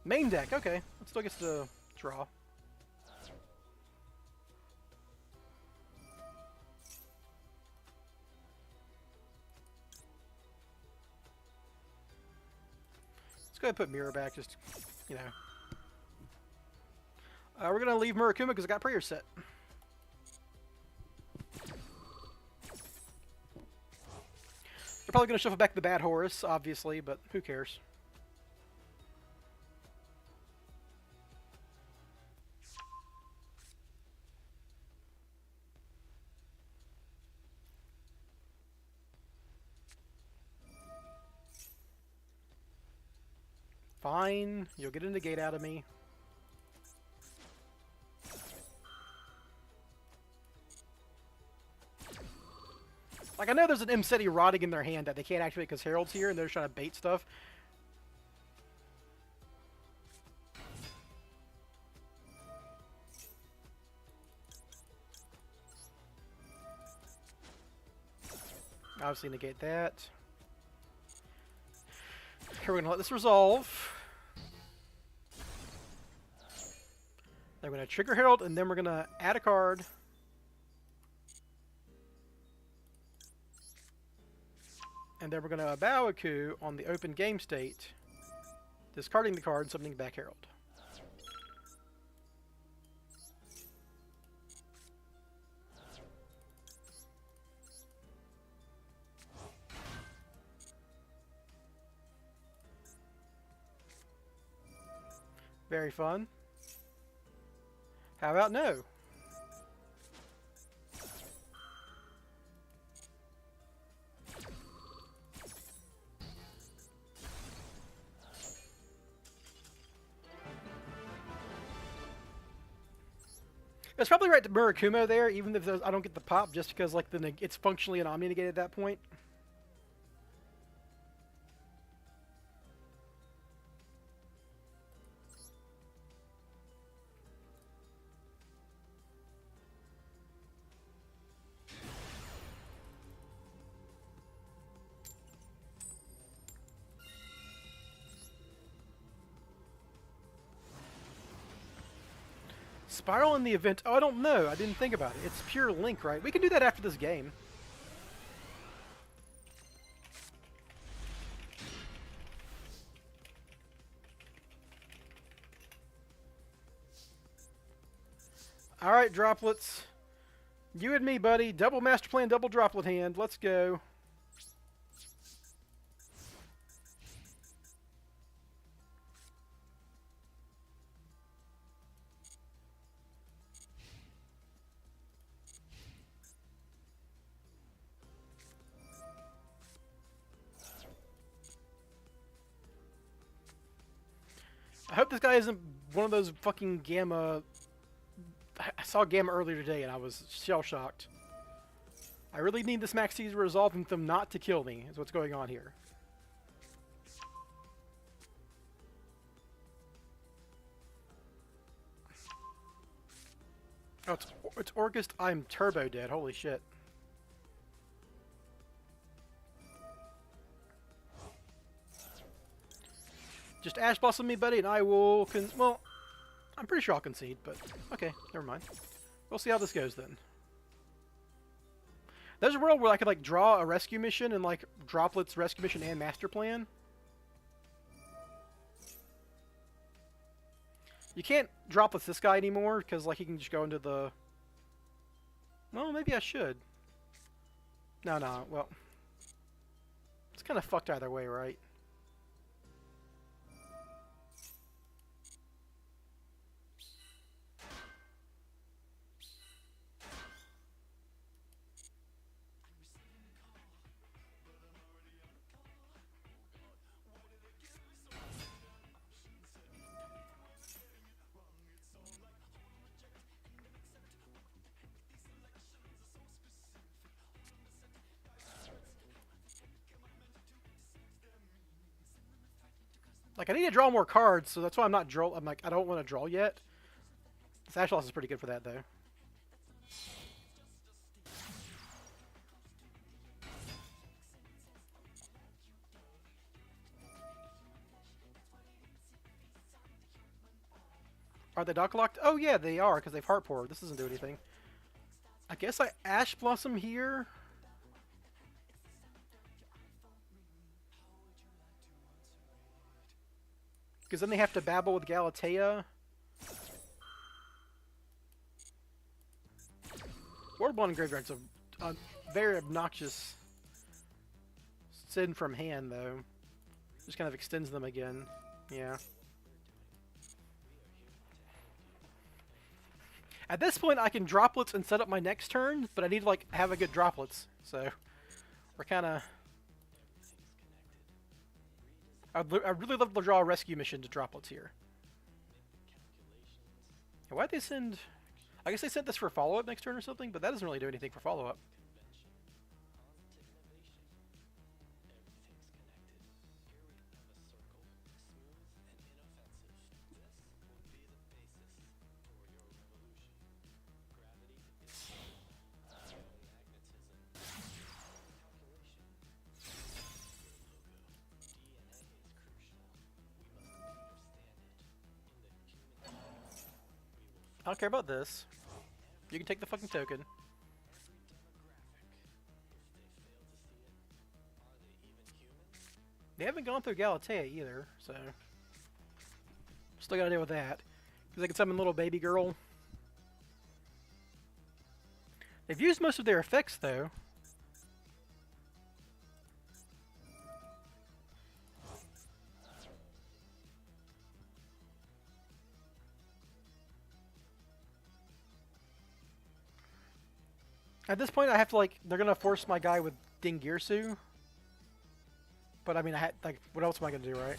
S1: Main deck, okay. It still gets to draw. Let's go ahead and put Mirror back, just, you know. We're going to leave Murakuma because I got Prayer set. They're probably going to shuffle back the Bad Horus, obviously, but who cares? Fine, you'll get a negate out of me. Like, I know there's an M-City rotting in their hand that they can't activate because Herald's here and they're trying to bait stuff. Obviously negate that. Here, we're going to let this resolve. Then we're going to trigger Herald, and then we're going to add a card. And then we're going to Abawaku on the open game state, discarding the card and summoning back Herald. Very fun. How about no? It's probably right to Murakumo there, even if I don't get the pop, just because like it's functionally an Omni negate at that point. Spyral in the event? Oh, I don't know. I didn't think about it. It's pure Link, right? We can do that after this game. Alright, droplets. You and me, buddy. Double master plan, double droplet hand. Let's go. I hope this guy isn't one of those fucking Gamma. I saw Gamma earlier today and I was shell-shocked. I really need this Max Caesar resolving them not to kill me, is what's going on here. Oh, it's August. I'm turbo dead. Holy shit. Just Ash Blossom me, buddy, and I will... well, I'm pretty sure I'll concede, but... okay, never mind. We'll see how this goes, then. There's a world where I could, like, draw a rescue mission and, like, Droplets rescue mission and master plan. You can't Droplets this guy anymore, because, like, he can just go into the... well, maybe I should. No, well... it's kind of fucked either way, right? Like, I need to draw more cards, so that's why I'm not draw. I'm like, I don't want to draw yet. This Ash Loss is pretty good for that, though. Are they dock locked? Oh yeah, they are, because they've heart poured. This doesn't do anything. I guess I Ash Blossom here. Because then they have to babble with Galatea. World Bond Graveyard's a very obnoxious sin from hand, though. Just kind of extends them again. Yeah. At this point, I can Droplets and set up my next turn, but I need to, like, have a good Droplets. So, we're kind of... I'd really love to draw a rescue mission to Droplets here. Why'd they send... I guess they sent this for follow-up next turn or something, but that doesn't really do anything for follow-up. I don't care about this. You can take the fucking token. They haven't gone through Galatea either, so... still gotta deal with that. Because they can summon little baby girl. They've used most of their effects, though. At this point, I have to, like, they're gonna force my guy with Dingirsu. But, I mean, like, what else am I gonna do, right?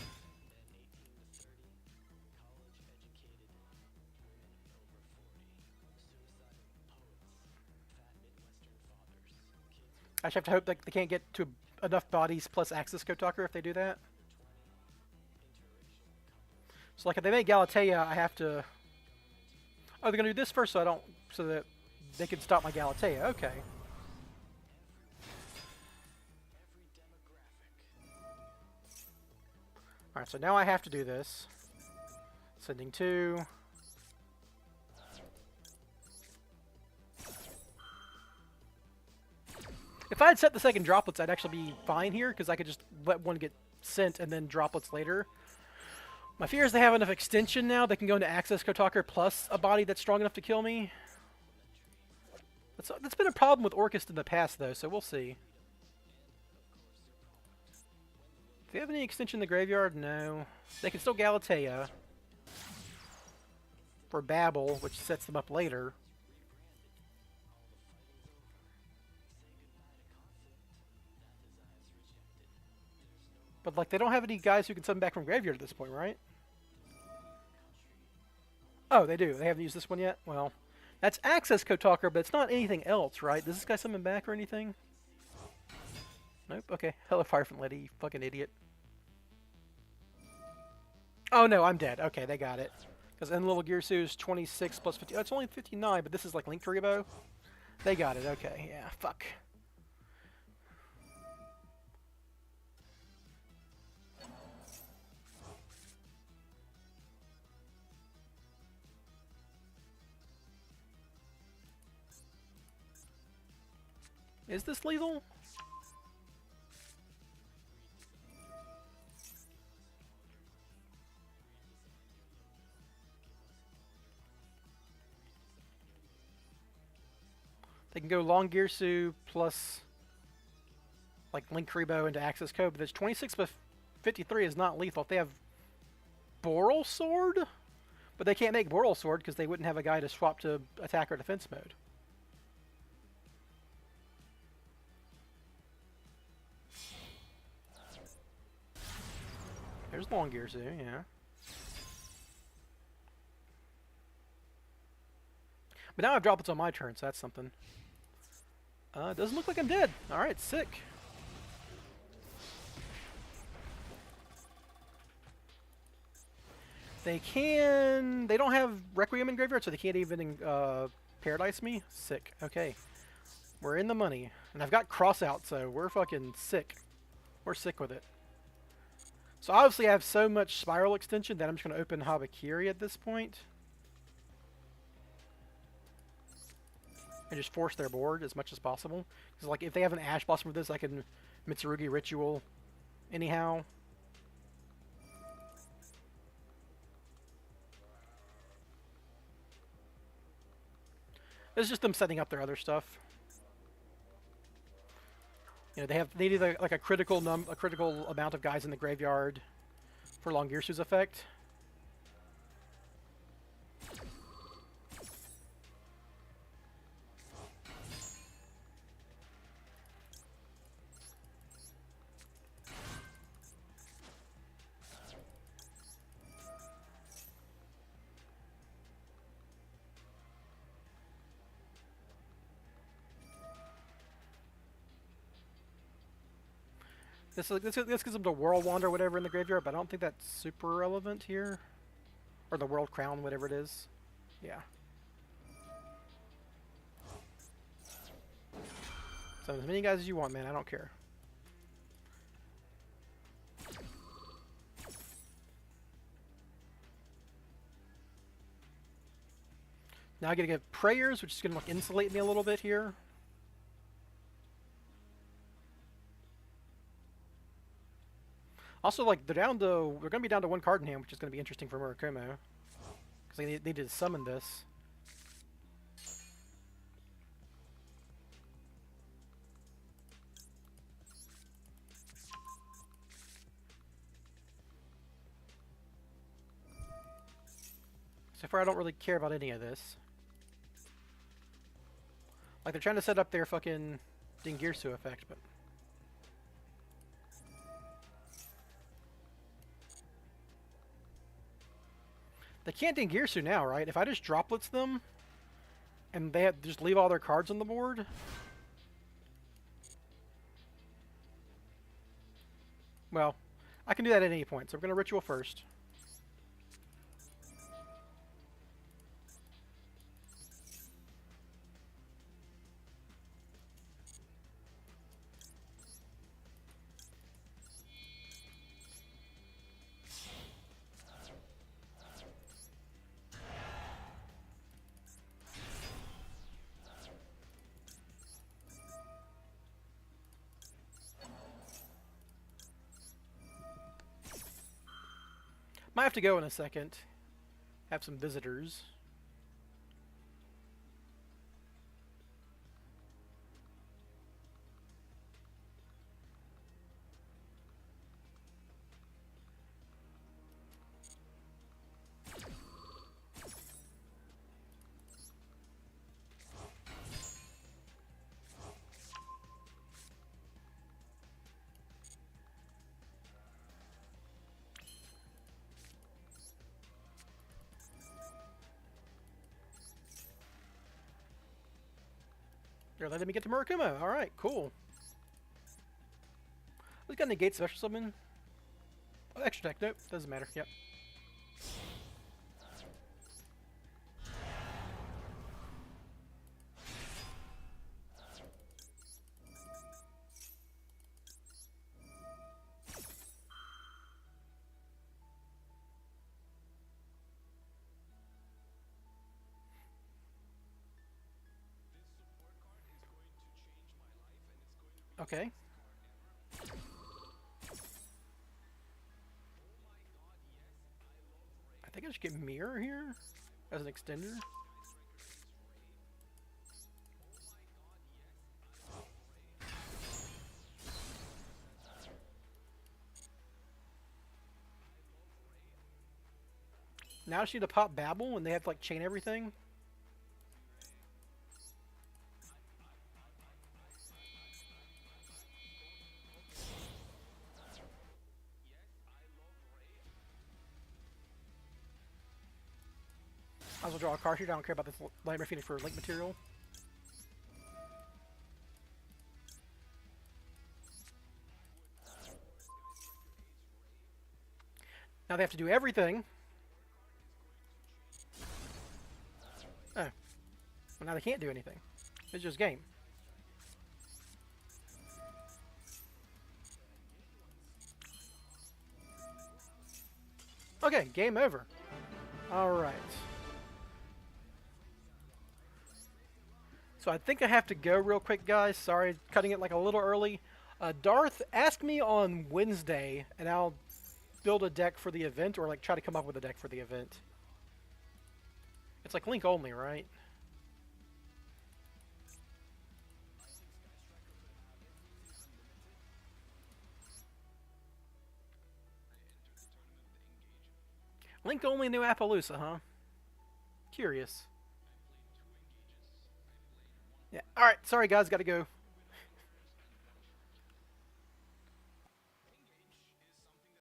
S1: I just have to hope that they can't get to enough bodies plus Axis Kotaku if they do that. So, like, if they make Galatea, I have to... oh, they're gonna do this first so that they can stop my Galatea. Okay. Alright, so now I have to do this. Sending 2. If I had set the second Droplets, I'd actually be fine here, because I could just let one get sent and then Droplets later. My fear is they have enough extension now, they can go into Access Kotaku plus a body that's strong enough to kill me. That's been a problem with Orcust in the past, though, so we'll see. Do they have any extension in the graveyard? No. They can still Galatea for Babel, which sets them up later. But, like, they don't have any guys who can summon back from graveyard at this point, right? Oh, they do. They haven't used this one yet? Well, that's Access Code Talker, but it's not anything else, right? Does this guy summon back or anything? Nope. Okay. Hello, Firefront Lady, you fucking idiot. Oh, no, I'm dead. Okay, they got it. Because N level Girsu is 26 plus 50. Oh, it's only 59, but this is like Link Kuriboh. They got it. Okay, yeah, fuck. Is this lethal? They can go Long Girsu plus like Link Kuriboh into Access Code, but this 26 plus 53 is not lethal. If they have Boral Sword, but they can't make Boral Sword because they wouldn't have a guy to swap to attack or defense mode. There's Long Girsu, yeah. But now I've dropped it on my turn, so that's something. Doesn't look like I'm dead. Alright, sick. They can... They don't have Requiem in graveyard, so they can't even Paradise me? Sick. Okay. We're in the money. And I've got Cross out, so we're fucking sick. We're sick with it. So obviously I have so much Spyral extension that I'm just going to open Habakiri at this point. And just force their board as much as possible. Because like if they have an Ash Blossom for this, I can Mitsurugi Ritual anyhow. It's just them setting up their other stuff. You know, they need like a critical amount of guys in the graveyard for Long Girsu's effect. This gives them the World Wand or whatever in the graveyard, but I don't think that's super relevant here. Or the World Crown, whatever it is. Yeah. So as many guys as you want, man. I don't care. Now I gotta get Prayers, which is gonna like insulate me a little bit here. Also, like, they're gonna be down to one card in hand, which is gonna be interesting for Murakumo. Because they need to summon this. So far, I don't really care about any of this. Like, they're trying to set up their fucking Dingirsu effect, but... They can't Dingirsu now, right? If I just droplets them, and they just leave all their cards on the board... Well, I can do that at any point, so we're going to Ritual first. Might have to go in a second. Have some visitors. They're letting me get to Murakumo. Alright, cool. Who's got negate special summon? Oh, extra deck. Nope, doesn't matter. Yep. Okay. I think I should get Mirror here as an extender. Now I just need to pop Babel and they have to like chain everything. I will draw a card here. I don't care about this Nightmare Phoenix for link material. Now they have to do everything. Oh. Well, now they can't do anything. It's just game. Okay, game over. Alright. So I think I have to go real quick, guys. Sorry, cutting it like a little early. Darth, ask me on Wednesday, and I'll build a deck for the event, or like try to come up with a deck for the event. It's like link only, right? Link only New Appaloosa, huh? Curious. Yeah. Alright, sorry guys, gotta go.